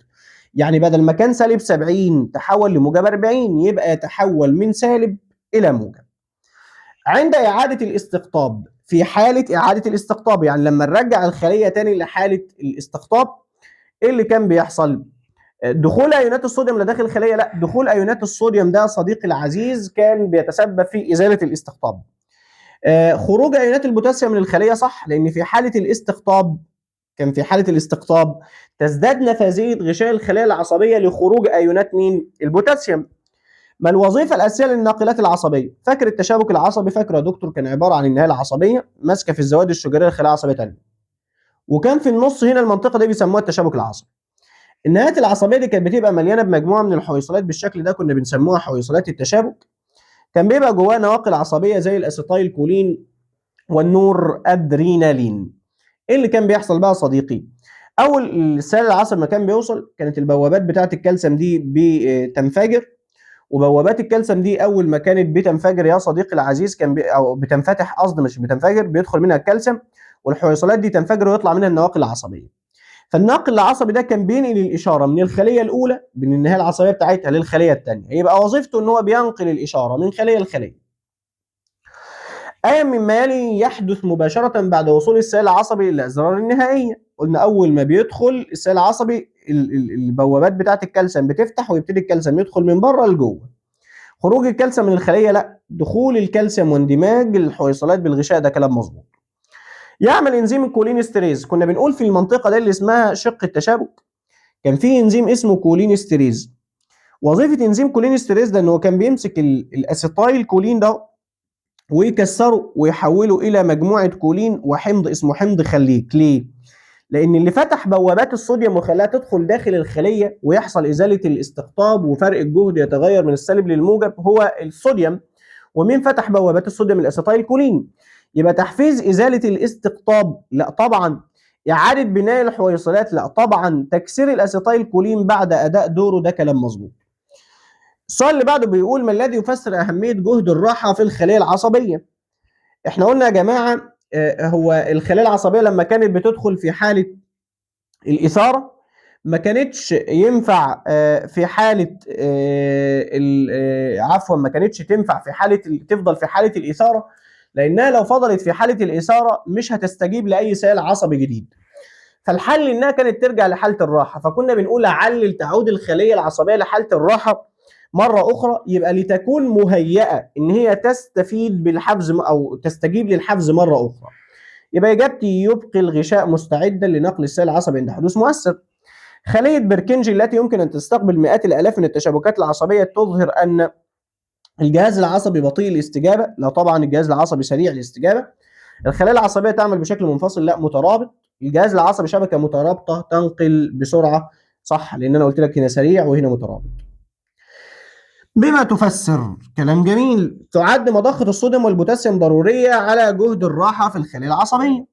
يعني بدل ما كان سالب 70 تحول لموجب 40، يبقى يتحول من سالب الى موجب. عند اعاده الاستقطاب، في حاله اعاده الاستقطاب يعني لما نرجع الخليه تاني لحاله الاستقطاب، ايه اللي كان بيحصل؟ دخول ايونات الصوديوم لداخل الخليه، لا، دخول ايونات الصوديوم ده صديقي العزيز كان بيتسبب في ازاله الاستقطاب. خروج ايونات البوتاسيوم من الخليه، صح، لان في حاله الاستقطاب، كان في حاله الاستقطاب تزداد نفاذيه غشاء الخلايا العصبيه لخروج ايونات مين؟ البوتاسيوم. ما الوظيفه الاساسيه للناقلات العصبيه؟ فاكر التشابك العصبي؟ فاكره يا دكتور؟ كان عباره عن النهايه العصبيه ماسكه في الزوائد الشجريه لخلايا عصبيه ثانيه، وكان في النص هنا المنطقه دي بيسموها التشابك العصبي. النهايات العصبيه دي كانت بتبقى مليانه بمجموعه من الحويصلات بالشكل ده، كنا بنسموها حويصلات التشابك. كان بيبقى جواها نواقل عصبيه زي الاسيتايل كولين والنور ادرينالين. ايه اللي كان بيحصل بقى يا صديقي؟ اول السائل العصبي ما كان بيوصل، كانت البوابات بتاعه الكالسيوم دي بتنفجر. وبوابات الكالسيوم دي اول ما كانت بتنفجر يا صديقي العزيز كان او بتنفتح، قصدي مش بتنفجر، بيدخل منها الكالسيوم، والحويصلات دي تنفجر ويطلع منها النواقل العصبيه. فالناقل العصبي ده كان بينقل الاشاره من الخليه الاولى، من النهايه العصبيه بتاعتها، للخليه الثانيه. يبقى وظيفته ان هو بينقل الاشاره من خليه لخليه. أي مما يلي يحدث مباشرة بعد وصول السائل العصبي للأزرار النهائية. قلنا أول ما بيدخل السائل العصبي البوابات بتاعة الكالسيوم بتفتح ويبتدي الكالسيوم يدخل من بره لجوه. خروج الكالسيوم من الخلية لا، دخول الكالسيوم واندماج الحويصلات بالغشاء، ده كلام مظبوط. يعمل انزيم الكولينستريز، كنا بنقول في المنطقة دي اللي اسمها شق التشابك كان في انزيم اسمه كولينستريز. وظيفة انزيم كولينستريز ده ان هو كان بيمسك الاسيتايل كولين ده ويكسره ويحوله الى مجموعه كولين وحمض اسمه حمض خليك. ليه؟ لان اللي فتح بوابات الصوديوم وخلاها تدخل داخل الخليه ويحصل ازاله الاستقطاب وفرق الجهد يتغير من السالب للموجب هو الصوديوم. ومين فتح بوابات الصوديوم؟ الاسيتايل كولين. يبقى تحفيز ازاله الاستقطاب؟ لا طبعا. اعاده بناء الحويصلات؟ لا طبعا. تكسير الاسيتايل كولين بعد اداء دوره؟ ده كلام مظبوط. السؤال اللي بعده بيقول ما الذي يفسر اهميه جهد الراحه في الخليه العصبيه؟ احنا قلنا يا جماعه هو الخلايا العصبيه لما كانت بتدخل في حاله الاثاره ما كانتش ينفع في حاله عفوا، ما كانتش تنفع في حاله تفضل في حاله الاثاره، لانها لو فضلت في حاله الاثاره مش هتستجيب لاي سائل عصبي جديد. فالحل انها كانت ترجع لحاله الراحه، فكنا بنقول علل تعود الخليه العصبيه لحاله الراحه مره اخرى، يبقى لتكون مهيئه ان هي تستفيد بالحفز او تستجيب للحفز مره اخرى. يبقى اجابتي يبقي الغشاء مستعدا لنقل السائل العصبي عند حدوث مؤثر. خليه بيركنجي التي يمكن ان تستقبل مئات الالاف من التشابكات العصبيه تظهر ان الجهاز العصبي بطيء الاستجابه؟ لا طبعا، الجهاز العصبي سريع الاستجابه. الخلايا العصبيه تعمل بشكل منفصل؟ لا، مترابط. الجهاز العصبي شبكه مترابطه تنقل بسرعه؟ صح، لان انا قلت لك هنا سريع وهنا مترابط. بما تفسر، كلام جميل. تعد مضخة الصوديوم والبوتاسيوم ضرورية على جهد الراحة في الخلية العصبية،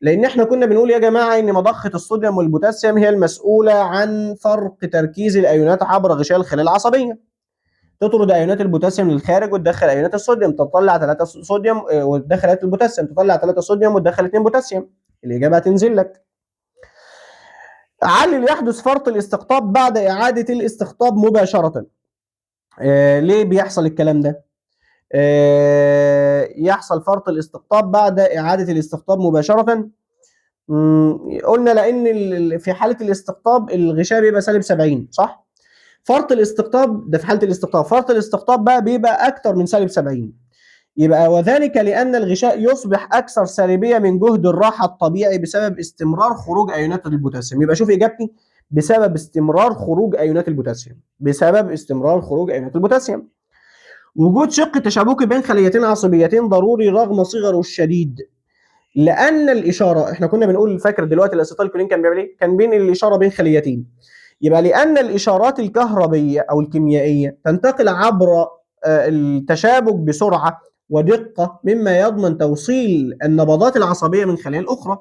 لأن احنا كنا بنقول يا جماعة إن مضخة الصوديوم والبوتاسيوم هي المسؤولة عن فرق تركيز الأيونات عبر غشاء الخلية العصبية. تطرد أيونات البوتاسيوم للخارج وتدخل أيونات الصوديوم، تطلع 3 صوديوم وتدخل أيونات البوتاسيوم، تطلع 3 صوديوم وتدخل 2 بوتاسيوم. الإجابة هتنزل لك. علل يحدث فرط الاستقطاب بعد إعادة الاستقطاب مباشرة. ليه بيحصل الكلام ده؟ يحصل فرط الاستقطاب بعد إعادة الاستقطاب مباشرة. قلنا لأن في حالة الاستقطاب الغشاء بيبقى سالب 70، صح؟ فرط الاستقطاب ده في حالة الاستقطاب، فرط الاستقطاب بقى بيبقى أكتر من سالب 70. يبقى وذلك لأن الغشاء يصبح أكثر سالبية من جهد الراحة الطبيعي بسبب استمرار خروج أيونات البوتاسيوم. يبقى شوف إجابتي بسبب استمرار خروج ايونات البوتاسيوم. بسبب استمرار خروج ايونات البوتاسيوم. وجود شق تشابكي بين خليتين عصبيتين ضروري رغم صغره الشديد، لان الاشاره، احنا كنا بنقول فاكر دلوقتي الاسيتايل كولين كان بيعمل ايه؟ كان بين الاشاره بين خليتين. يبقى لان الاشارات الكهربيه او الكيميائيه تنتقل عبر التشابك بسرعه ودقه، مما يضمن توصيل النبضات العصبيه من خليه الاخرى.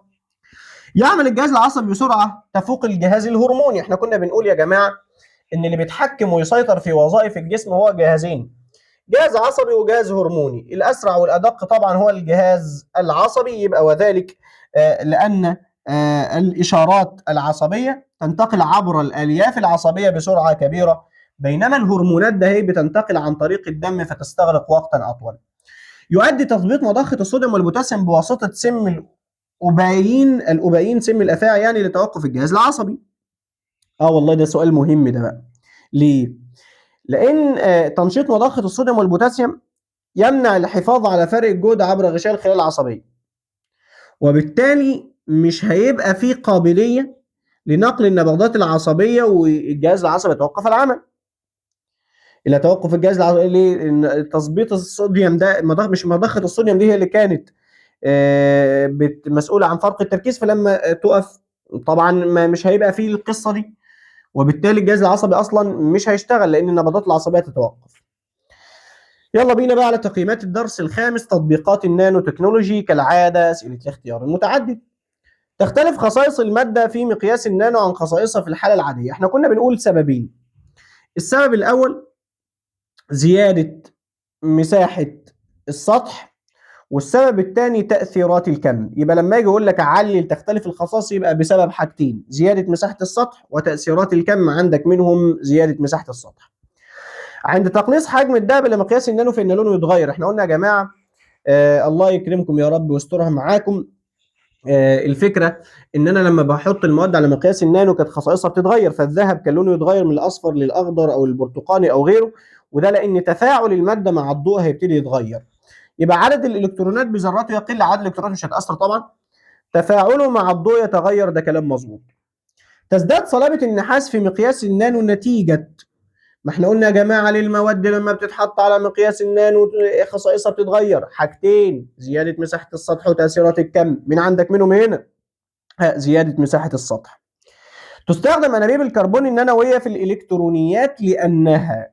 يعمل الجهاز العصبي بسرعه تفوق الجهاز الهرموني. احنا كنا بنقول يا جماعه ان اللي بيتحكم ويسيطر في وظائف الجسم هو جهازين، جهاز عصبي وجهاز هرموني. الاسرع والادق طبعا هو الجهاز العصبي، يبقى وذلك لان الاشارات العصبيه تنتقل عبر الالياف العصبيه بسرعه كبيره، بينما الهرمونات ده هي بتنتقل عن طريق الدم فتستغرق وقتا اطول. يؤدي تثبيط مضخه الصوديوم والبوتاسيوم بواسطه سم الأوبايين سم الافاعي يعني لتوقف الجهاز العصبي. والله ده سؤال مهم ده بقى. ليه؟ لان تنشيط مضخه الصوديوم والبوتاسيوم يمنع الحفاظ على فرق الجهد عبر غشاء الخلايا العصبيه، وبالتالي مش هيبقى في قابليه لنقل النبضات العصبيه والجهاز العصبي يتوقف العمل. الى توقف الجهاز العصبي ليه؟ ان تظبيط الصوديوم ده مش مضخه الصوديوم دي هي اللي كانت مسؤوله عن فرق التركيز، فلما تقف طبعا مش هيبقى فيه القصه دي، وبالتالي الجهاز العصبي اصلا مش هيشتغل لان النبضات العصبيه تتوقف. يلا بينا بقى على تقييمات الدرس الخامس، تطبيقات النانو تكنولوجي. كالعاده اسئله الاختيار المتعدد. تختلف خصائص الماده في مقياس النانو عن خصائصها في الحاله العاديه. احنا كنا بنقول سببين. السبب الاول زياده مساحه السطح، والسبب الثاني تاثيرات الكم. يبقى لما يجي يقول لك علل تختلف الخصائص يبقى بسبب حاجتين، زياده مساحه السطح وتاثيرات الكم، عندك منهم زياده مساحه السطح. عند تقليص حجم الذهب لمقياس النانو فإن لونه يتغير. احنا قلنا يا جماعة الله يكرمكم يا رب ويسترها معاكم، الفكرة ان انا لما بحط المواد على مقياس النانو كانت خصائصها بتتغير، فالذهب كان لونه يتغير من الاصفر للاخضر او البرتقاني او غيره، وده لان تفاعل المادة مع الضوء هيبتدي يتغير. يبقى عدد الالكترونات بذراته يقل، عدد الالكترونات مش هتأثر طبعا، تفاعله مع الضوء يتغير، ده كلام مظبوط. تزداد صلابة النحاس في مقياس النانو نتيجة، ما احنا قلنا يا جماعه للمواد لما بتتحط على مقياس النانو خصائصها بتتغير، حاجتين، زياده مساحه السطح وتاثيرات الكم. من عندك منهم هنا؟ زياده مساحه السطح. تستخدم انابيب الكربون النانويه في الالكترونيات لانها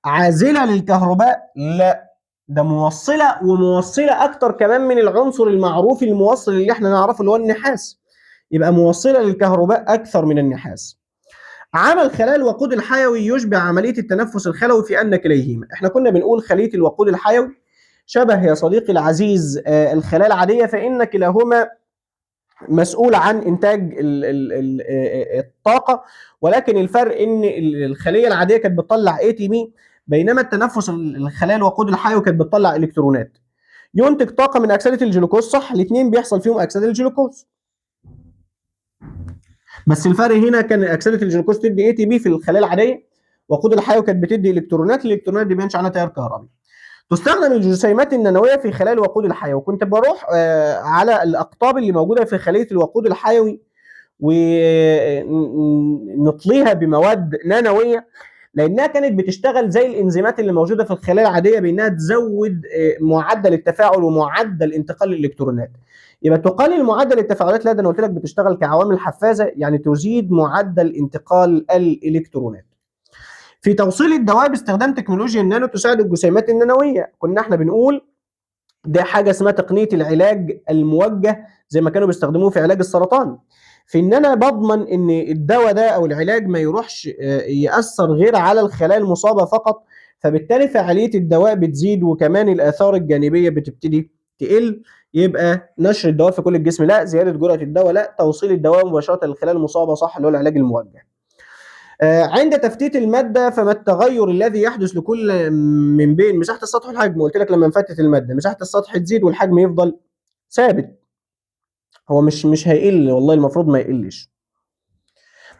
عازله للكهرباء؟ لا، ده موصله، وموصله اكتر كمان من العنصر المعروف الموصل اللي احنا نعرفه اللي هو النحاس، يبقى موصله للكهرباء اكثر من النحاس. عمل خلايا الوقود الحيوي يشبه عملية التنفس الخلوي في أن كليهما. احنا كنا بنقول خلية الوقود الحيوي شبه يا صديقي العزيز الخلايا العادية، فإن كلاهما مسؤول عن إنتاج الطاقة، ولكن الفرق إن الخلية العادية كانت بتطلع ATP، بينما التنفس الخلايا الوقود الحيوي كانت بتطلع إلكترونات. ينتج طاقة من أكسدة الجلوكوز، صح، الاثنين بيحصل فيهم أكسدة الجلوكوز، بس الفرق هنا كان اكسده الجلوكوز تدي اي تي بي في الخلايا العاديه، وقود الحيوي كانت بتدي الكترونات، الالكترونات دي بينشا عنها تيار كهربي. تستخدم الجسيمات النانويه في خلايا الوقود الحيوي. كنت بروح على الاقطاب اللي موجوده في خليه الوقود الحيوي ونطليها بمواد نانويه، لانها كانت بتشتغل زي الانزيمات اللي موجوده في الخلايا العاديه، بانها تزود معدل التفاعل ومعدل انتقال الالكترونات. يبقى تقلل معدل التفاعلات، لا ده انا قلت لك بتشتغل كعوامل حفازه، يعني تزيد معدل انتقال الالكترونات. في توصيل الدواء باستخدام تكنولوجيا النانو تساعد الجسيمات النانويه. كنا احنا بنقول ده حاجه اسمها تقنيه العلاج الموجه، زي ما كانوا بيستخدموه في علاج السرطان، في ان انا بضمن ان الدواء ده او العلاج ما يروحش ياثر غير على الخلايا المصابه فقط، فبالتالي فعاليه الدواء بتزيد وكمان الاثار الجانبيه بتبتدي تقل. يبقى نشر الدواء في كل الجسم لا، زياده جرعه الدواء لا، توصيل الدواء مباشره للخلايا المصابه صح، اللي هو العلاج الموجه. عند تفتيت الماده، فما التغير الذي يحدث لكل من بين مساحه السطح والحجم؟ قلت لك لما نفتت الماده مساحه السطح تزيد والحجم يفضل ثابت. هو مش هيقل، والله المفروض ما يقلش،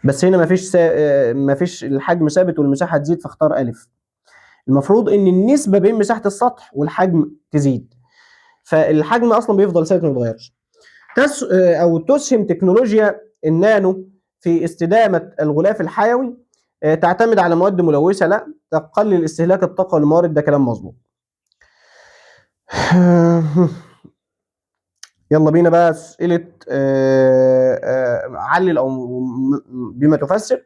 بس هنا مفيش الحجم ثابت والمساحه تزيد، فاختار الف. المفروض ان النسبه بين مساحه السطح والحجم تزيد، فالحجم اصلا بيفضل ثابت ما بيتغيرش. تسهم تكنولوجيا النانو في استدامة الغلاف الحيوي تعتمد على مواد ملوثة، لا، تقلل استهلاك الطاقة والموارد، ده كلام مظبوط. يلا بينا بقى أسئلة علل أو بما تفسر.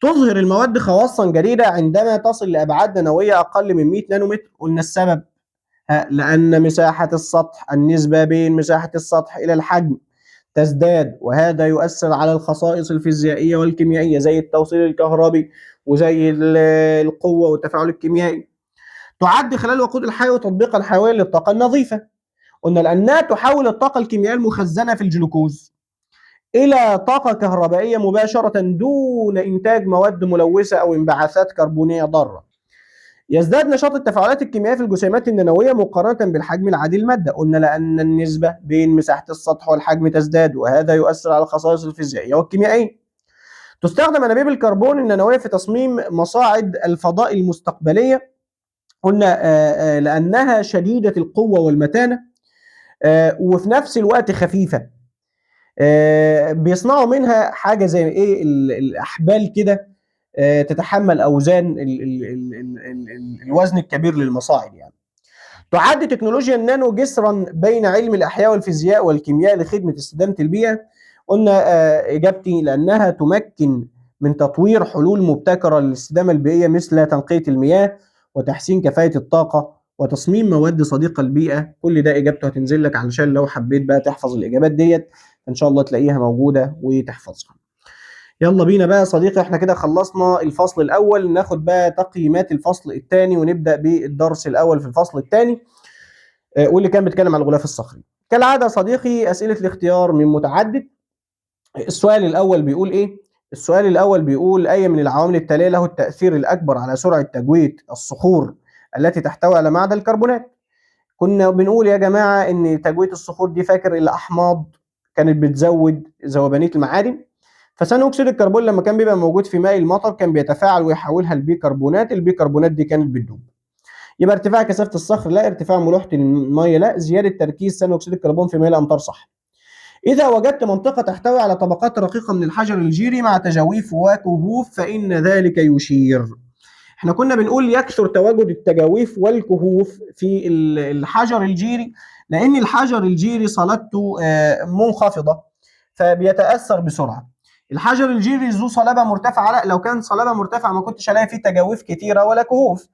تظهر المواد خواصا جديدة عندما تصل لأبعاد نانوية أقل من 100 نانومتر. قلنا السبب لأن مساحة السطح، النسبة بين مساحة السطح إلى الحجم تزداد، وهذا يؤثر على الخصائص الفيزيائية والكيميائية زي التوصيل الكهربي وزي القوة والتفاعل الكيميائي. تعد خلال الوقود الحيوي تطبيقا حيويا للطاقة النظيفة. قلنا لأنها تحول الطاقة الكيميائية المخزنة في الجلوكوز إلى طاقة كهربائية مباشرة دون إنتاج مواد ملوثة أو انبعاثات كربونية ضارة. يزداد نشاط التفاعلات الكيميائية في الجسيمات النانوية مقارنة بالحجم العادي للمادة. قلنا لأن النسبة بين مساحة السطح والحجم تزداد، وهذا يؤثر على الخصائص الفيزيائية والكيميائية. تستخدم أنابيب الكربون النانوية في تصميم مصاعد الفضاء المستقبلية. قلنا لأنها شديدة القوة والمتانة وفي نفس الوقت خفيفة. بيصنعوا منها حاجة زي إيه الأحبال كده تتحمل أوزان الوزن الكبير للمصاعد يعني. تعد تكنولوجيا النانو جسرا بين علم الأحياء والفيزياء والكيمياء لخدمة استدامة البيئة. قلنا إجابتي لأنها تمكن من تطوير حلول مبتكرة للاستدامة البيئية مثل تنقية المياه وتحسين كفاءة الطاقة وتصميم مواد صديقة للبيئة. كل ده إجابته هتنزل لك علشان لو حبيت بقى تحفظ الإجابات ديت إن شاء الله تلاقيها موجودة وتحفظها. يلا بينا بقى يا صديقي، احنا كده خلصنا الفصل الأول، ناخد بقى تقييمات الفصل الثاني ونبدأ بالدرس الأول في الفصل الثاني واللي كان بيتكلم على الغلاف الصخري. كالعادة صديقي أسئلة الاختيار من متعدد. السؤال الأول بيقول إيه؟ السؤال الأول بيقول أي من العوامل التالية له التأثير الأكبر على سرعة تجويد الصخور التي تحتوي على معدن الكربونات؟ كنا بنقول يا جماعة إن تجويد الصخور دي، فاكر الأحماض كانت بتزود ذوبانية المعادن، فثاني أكسيد الكربون لما كان بيبقى موجود في ماء المطر كان بيتفاعل ويحولها لبيكربونات، البيكربونات دي كانت بتدوب. يبقى ارتفاع كثافة الصخر لا، ارتفاع ملوحة المية لا، زيادة تركيز ثاني أكسيد الكربون في ماء الأمطار صح. إذا وجدت منطقة تحتوي على طبقات رقيقة من الحجر الجيري مع تجاويف وكهوف فإن ذلك يشير. احنا كنا بنقول يكثر تواجد التجاويف والكهوف في الحجر الجيري لأن الحجر الجيري صلابته منخفضة فبيتأثر بسرعة. الحجر الجيري ذو صلابة مرتفعة لا، لو كان صلابة مرتفعة ما كنتش هلاقي فيه تجاويف كتيرة ولا كهوف.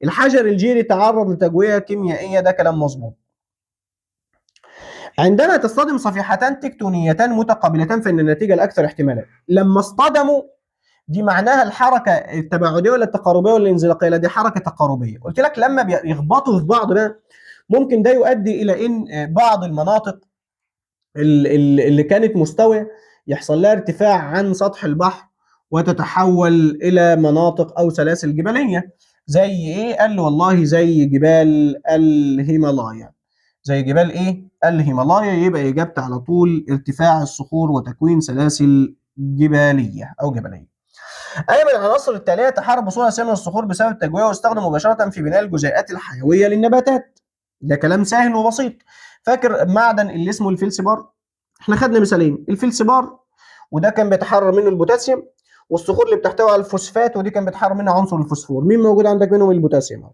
الحجر الجيري تعرض لتجوية كيميائية، ده كلام مظبوط. عندما تصطدم صفيحتان تكتونيتان متقابلتان فإن النتيجة الأكثر احتمالا. لما اصطدموا دي معناها الحركة التباعدية ولا التقاربية ولا الانزلاقية؟ لا، دي حركة تقاربية. قلت لك لما بيخبطوا في بعض بقى ممكن ده يؤدي إلى إن بعض المناطق اللي كانت مستوية يحصل لها ارتفاع عن سطح البحر وتتحول إلى مناطق أو سلاسل جبلية. زي إيه؟ قال له والله زي جبال الهيمالايا. زي جبال إيه؟ الهيمالايا. يبقى إجابت على طول ارتفاع الصخور وتكوين سلاسل جبالية أو جبلية. أي من العناصر التالية تحارب بصورة سامة الصخور بسبب التجوية ويستخدم مباشرة في بناء الجزيئات الحيوية للنباتات؟ ده كلام سهل وبسيط. فاكر معدن اللي اسمه الفلسبار؟ احنا خدنا مثالين، الفلسبار وده كان بيتحرر منه البوتاسيوم، والصخور اللي بتحتوي على الفوسفات ودي كان بيتحرر منها عنصر الفوسفور. مين موجود عندك منهم؟ البوتاسيوم.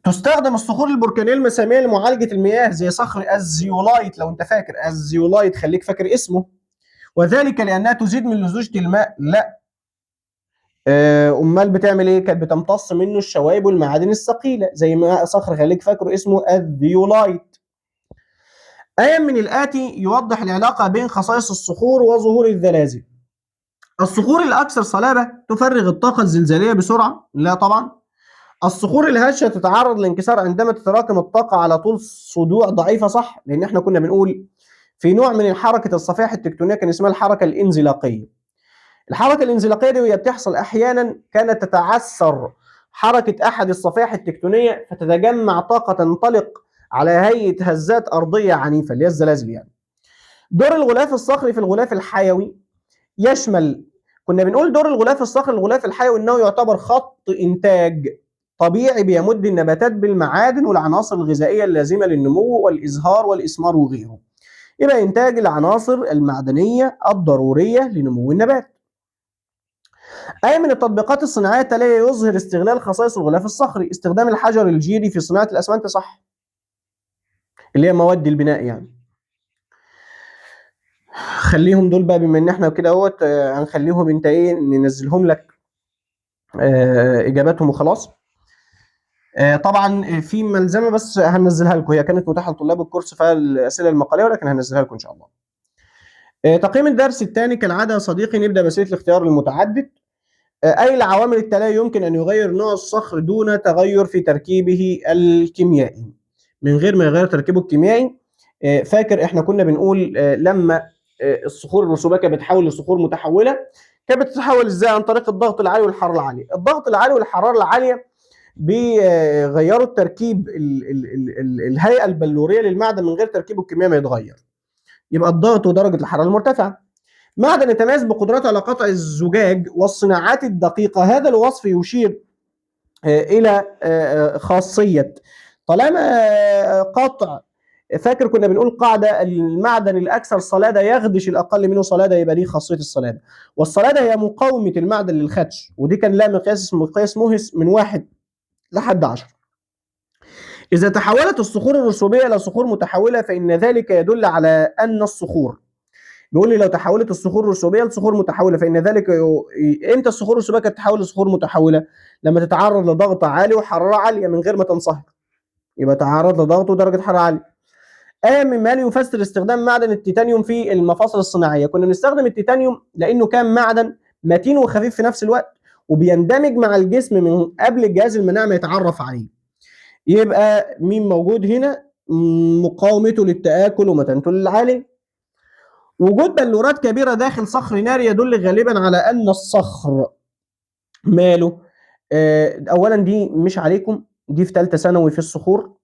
تستخدم الصخور البركانية المسامية لمعالجة المياه زي صخر الزيولايت. لو انت فاكر الزيولايت خليك فاكر اسمه. وذلك لأنها تزيد من لزوجة الماء؟ لا. امال بتعمل ايه؟ كانت بتمتص منه الشوائب والمعادن الثقيله زي ما صخر خليك فاكره اسمه الذيولايت. اي من الاتي يوضح العلاقه بين خصائص الصخور وظهور الزلازل؟ الصخور الاكثر صلابه تفرغ الطاقه الزلزاليه بسرعه؟ لا طبعا. الصخور الهشه تتعرض للانكسار عندما تتراكم الطاقه على طول صدوع ضعيفه صح، لان احنا كنا بنقول في نوع من حركه الصفائح التكتونيه كان اسمها الحركه الانزلاقيه. الحركة الانزلاقية دي وهي بتحصل أحيانا كانت تتعثر حركة أحد الصفائح التكتونية فتتجمع طاقة تنطلق على هيئة هزات أرضية عنيفة اللي هي الزلازل يعني. دور الغلاف الصخري في الغلاف الحيوي يشمل، كنا بنقول دور الغلاف الصخري الغلاف الحيوي إنه يعتبر خط إنتاج طبيعي بيمد النباتات بالمعادن والعناصر الغذائية اللازمة للنمو والإزهار والإثمار وغيره. يبقى إنتاج العناصر المعدنية الضرورية لنمو النبات. أي من التطبيقات الصناعية التالية يظهر استغلال خصائص الغلاف الصخري؟ استخدام الحجر الجيري في صناعة الأسمنت، صح، اللي هي مواد البناء يعني. خليهم دول بقى، بما ان احنا كده اهوت هنخليهم انت ايه، ننزلهم لك اجاباتهم وخلاص. طبعا في ملزمه بس هننزلها لكم، هي كانت متاحه لطلاب الكورس فيها الاسئله المقاليه، ولكن هننزلها لكم ان شاء الله. تقييم الدرس الثاني كالعاده يا صديقي، نبدا باسئله الاختيار المتعدد. اي العوامل التاليه يمكن ان يغير نوع الصخر دون تغير في تركيبه الكيميائي؟ من غير ما يغير تركيبه الكيميائي. فاكر احنا كنا بنقول لما الصخور الرسوبيه كانت بتتحول لصخور متحوله، كانت بتتحول ازاي؟ عن طريق الضغط العالي والحراره العاليه. الضغط العالي والحراره العاليه بيغيروا التركيب الهيئه البلوريه للمعدن من غير تركيبه الكيميائي ما يتغير. يبقى الضغط ودرجه الحراره المرتفعه. معدن يتميز بقدرته على قطع الزجاج والصناعات الدقيقه. هذا الوصف يشير الى خاصيه طالما قطع. فاكر كنا بنقول قاعده المعدن الاكثر صلاده يخدش الاقل منه صلاده، يبقى دي خاصيه الصلاده. والصلاده هي مقاومه المعدن للخدش، ودي كان لها مقياس مهس من 1 لحد 10. اذا تحولت الصخور الرسوبيه الى صخور متحوله فان ذلك يدل على ان الصخور، بيقول لي لو تحولت الصخور الرسوبيه لصخور متحوله فان ذلك امتى الصخور الرسوبيه كانت تتحول لصخور متحوله؟ لما تتعرض لضغط عالي وحراره عاليه من غير ما تنصهر، يبقى تعرض لضغط ودرجه حراره عاليه. مما يفسر استخدام معدن التيتانيوم في المفاصل الصناعيه. كنا بنستخدم التيتانيوم لانه كان معدن متين وخفيف في نفس الوقت، وبيندمج مع الجسم من قبل الجهاز المناعي ما يتعرف عليه. يبقى مين موجود هنا؟ مقاومته للتآكل ومتانته للعالي. وجود بلورات كبيرة داخل صخر ناري يدل غالبا على أن الصخر ماله. أولا دي مش عليكم، دي في ثالثة ثانوي في الصخور،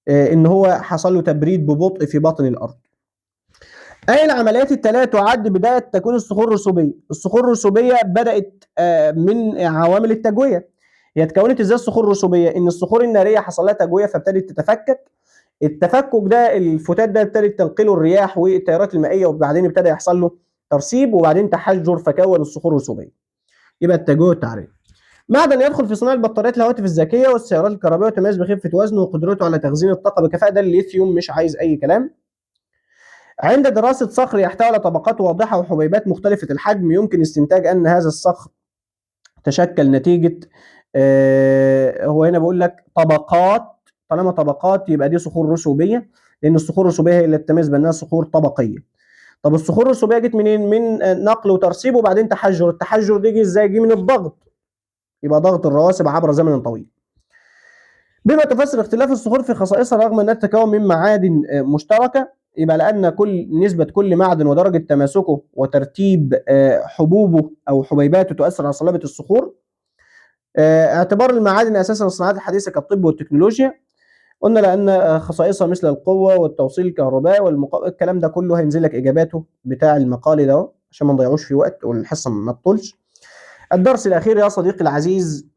إن هو حصل له تبريد ببطء في باطن الأرض. أي العمليات التالية تعد بداية تكوين الصخور الرسوبية؟ الصخور الرسوبية بدأت من عوامل التجوية. هي اتكونت ازاي الصخور الرسوبية؟ إن الصخور النارية حصل لها تجوية فابتدت تتفكك. التفكك ده الفتات ده ابتدت تنقله الرياح والتيارات المائيه، وبعدين ابتدى يحصل له ترسيب وبعدين تحجر فكون الصخور الرسوبيه. يبقى التجويد والتعريف. معدن يدخل في صناعه بطاريات الهواتف الذكيه والسيارات الكهربائيه وتميز بخفه وزنه وقدرته على تخزين الطاقه بكفاءه، ده الليثيوم، مش عايز اي كلام. عند دراسه صخر يحتوي على طبقات واضحه وحبيبات مختلفه الحجم يمكن استنتاج ان هذا الصخر تشكل نتيجه هو هنا بقول لك طبقات. طالما طبقات يبقى دي صخور رسوبيه، لان الصخور الرسوبيه هي اللي تتميز بانها صخور طبقيه. طب الصخور الرسوبيه جت منين؟ من نقل وترسيب وبعدين تحجر. التحجر دي جه ازاي؟ جه من الضغط، يبقى ضغط الرواسب عبر زمن طويل. بما تفسر اختلاف الصخور في خصائصها رغم انها تتكون من معادن مشتركه، يبقى لان نسبه كل معدن ودرجه تماسكه وترتيب حبوبه او حبيباته تؤثر على صلابه الصخور. اعتبار المعادن اساسا الصناعات الحديثه كالطب والتكنولوجيا. قلنا لان خصائصها مثل القوه والتوصيل الكهربائي الكلام ده كله هينزل لك اجاباته بتاع المقال ده عشان ما نضيعوش في وقت والحصه ما تطولش. الدرس الاخير يا صديقي العزيز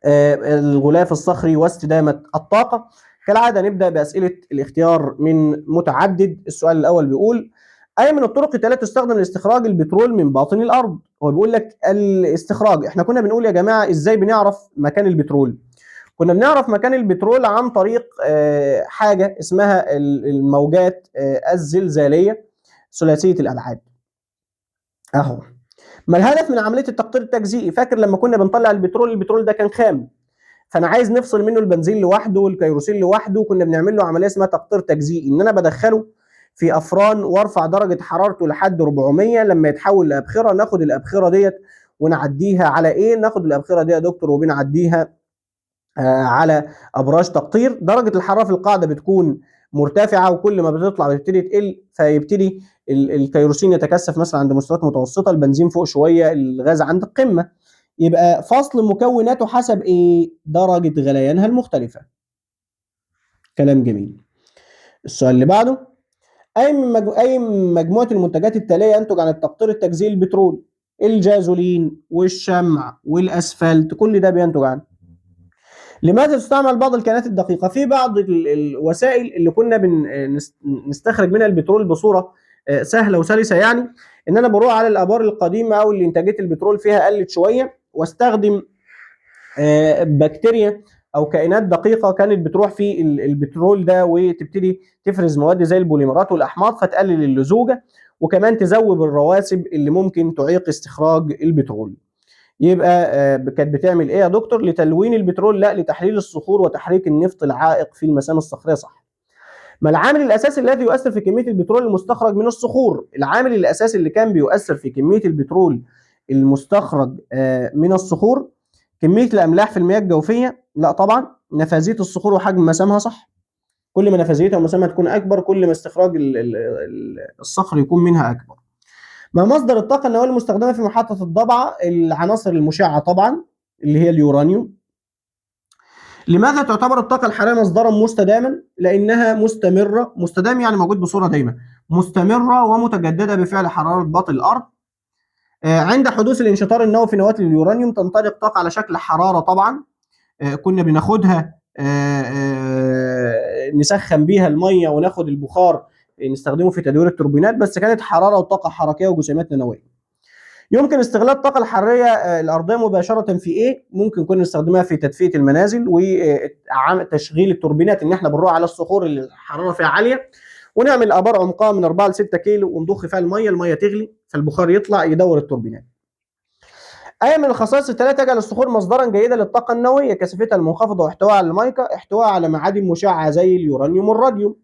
الغلاف الصخري واستدامه الطاقه. كالعاده نبدا باسئله الاختيار من متعدد. السؤال الاول بيقول: اي من الطرق التاليه تستخدم لاستخراج البترول من باطن الارض؟ هو بيقول لك الاستخراج. احنا كنا بنقول يا جماعه ازاي بنعرف مكان البترول؟ كنا بنعرف مكان البترول عن طريق حاجه اسمها الموجات الزلزاليه ثلاثيه الابعاد. اهو. ما الهدف من عمليه التقطير التجزئي؟ فاكر لما كنا بنطلع البترول ده كان خام، فانا عايز نفصل منه البنزين لوحده والكيروسين لوحده. كنا بنعمل له عمليه اسمها تقطير تجزئي، ان انا بدخله في افران وارفع درجه حرارته لحد 400. لما يتحول لابخره ناخد الابخره ديت ونعديها على ايه؟ ناخد الابخره دي يا دكتور وبنعديها على ابراج تقطير. درجه الحراره في القاعده بتكون مرتفعه، وكل ما بتطلع بتبتدي تقل، فيبتدي الكيروسين يتكثف مثلا عند مستويات متوسطه، البنزين فوق شويه، الغاز عند القمه. يبقى فصل مكوناته حسب ايه؟ درجه غليانها المختلفه. كلام جميل. السؤال اللي بعده: اي من مجموعه المنتجات التاليه ينتج عن التقطير التجزئي البترول؟ الجازولين والشمع والاسفلت، كل ده بينتج عنه. لماذا تستعمل بعض الكائنات الدقيقة؟ في بعض الوسائل اللي كنا نستخرج منها البترول بصورة سهلة وسلسة، يعني ان انا بروح على الابار القديمة او اللي انتاجية البترول فيها قلت شوية، واستخدم بكتيريا او كائنات دقيقة كانت بتروح في البترول ده وتبتدي تفرز مواد زي البوليمرات والاحماض فتقلل اللزوجة، وكمان تذوب الرواسب اللي ممكن تعيق استخراج البترول. يبقى كانت بتعمل ايه يا دكتور؟ لتلوين البترول؟ لا، لتحليل الصخور وتحريك النفط العائق في المسام الصخريه. صح. ما العامل الاساسي الذي يؤثر في كميه البترول المستخرج من الصخور؟ العامل الاساسي اللي كان بيؤثر في كميه البترول المستخرج من الصخور كميه الاملاح في المياه الجوفيه؟ لا طبعا، نفاذيه الصخور وحجم مسامها. صح. كل ما نفاذيتها ومسامها تكون اكبر كل ما استخراج الصخر يكون منها اكبر. ما مصدر الطاقة النووية المستخدمة في محطة الضبعة؟ العناصر المشعة طبعا اللي هي اليورانيوم. لماذا تعتبر الطاقة الحرارية مصدرا مستداما؟ لأنها مستمرة، مستدام يعني موجود بصورة دايمة، مستمرة ومتجددة بفعل حرارة باطن الأرض. عند حدوث الانشطار النووي في نواة اليورانيوم تنطلق طاقة على شكل حرارة طبعا، كنا بناخدها نسخن بيها المية وناخد البخار نستخدمه في تدوير التوربينات، بس كانت حرارة وطاقة حركية وجسيمات نووية. يمكن استغلال الطاقة الحرارية الأرضية مباشرة في إيه؟ ممكن كنا نستخدمها في تدفئة المنازل وتشغيل التوربينات، إن إحنا بنروح على الصخور اللي الحرارة فيها عالية ونعمل آبار عمقها من 4 ل 6 كيلو ونضخ فيها المية تغلي فالبخار يطلع يدور التوربينات. أي من الخصائص الثلاثة تجعل الصخور مصدرا جيدا للطاقة النووية؟ كثافتها المنخفضة واحتواء على الميكا، احتواء على معادن مشعة زي اليورانيوم والراديوم.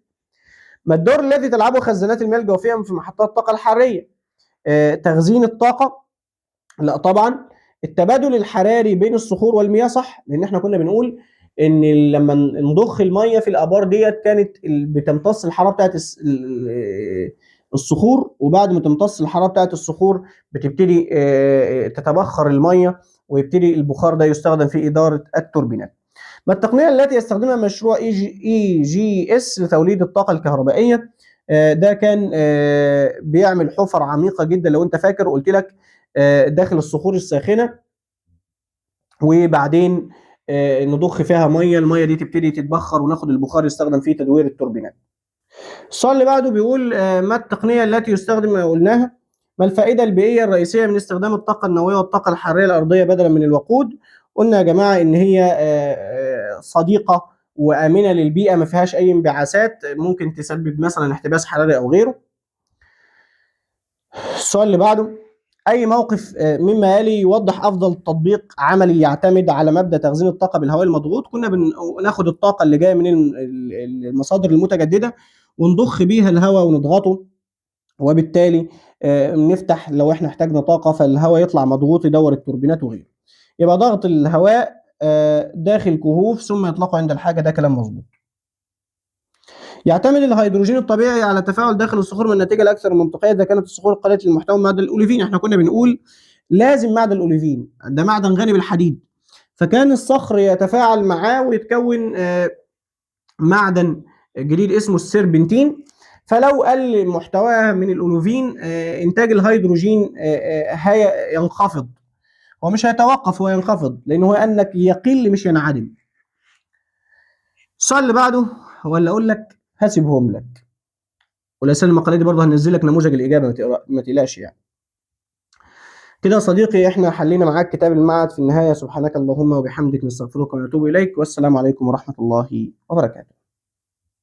ما الدور الذي تلعبه خزانات المياه الجوفية في محطات الطاقة الحرارية؟ تخزين الطاقة؟ لا طبعا. التبادل الحراري بين الصخور والمياه؟ صح، لان احنا كنا بنقول ان لما نضخ الميه في الابار ديت كانت بتمتص الحراره بتاعت الصخور، وبعد ما تمتص الحراره بتاعت الصخور بتبتدي تتبخر الميه ويبتدي البخار ده يستخدم في اداره التوربينات. ما التقنيه التي يستخدمها مشروع اي جي اس لتوليد الطاقه الكهربائيه؟ ده كان بيعمل حفر عميقه جدا، لو انت فاكر قلت لك داخل الصخور الساخنه، وبعدين نضخ فيها ميه، الميه دي تبتدي تتبخر وناخد البخار يستخدم في تدوير التوربينات. السؤال اللي بعده بيقول ما التقنيه التي يستخدم، قلناها. ما الفائده البيئيه الرئيسيه من استخدام الطاقه النوويه والطاقه الحراريه الارضيه بدلا من الوقود؟ قلنا يا جماعه ان هي صديقه وامنه للبيئه، ما فيهاش اي انبعاثات ممكن تسبب مثلا احتباس حراري او غيره. السؤال اللي بعده، أي موقف مما يلي يوضح أفضل تطبيق عملي يعتمد على مبدأ تخزين الطاقة بالهواء المضغوط؟ كنا بناخد الطاقة اللي جاية من المصادر المتجددة ونضخ بيها الهواء ونضغطه، وبالتالي نفتح لو احنا احتاجنا طاقة فالهواء يطلع مضغوط يدور التوربينات وغيره. يبقى ضغط الهواء داخل كهوف ثم يطلقه عند الحاجة، ده كلام مظبوط. يعتمد الهيدروجين الطبيعي على تفاعل داخل الصخور من النتيجه الاكثر منطقيه اذا كانت الصخور قليله المحتوى من معدن الاوليفين. احنا كنا بنقول لازم معدن الاوليفين ده معدن غني بالحديد، فكان الصخر يتفاعل معاه ويتكون معدن جديد اسمه السيربنتين، فلو قل محتواها من الاوليفين انتاج الهيدروجين ينخفض. هو مش هيتوقف، هو ينخفض، لان هو انك يقل مش ينعدم. السؤال اللي بعده ولا اقول لك هسيبهم لك، والاسئله المقاليه دي برضه هننزل لك نموذج الاجابه، ما تقلقش يعني. كده يا صديقي احنا حلينا معاك كتاب المعهد. في النهايه سبحانك اللهم وبحمدك نستغفرك ونتوب اليك، والسلام عليكم ورحمه الله وبركاته.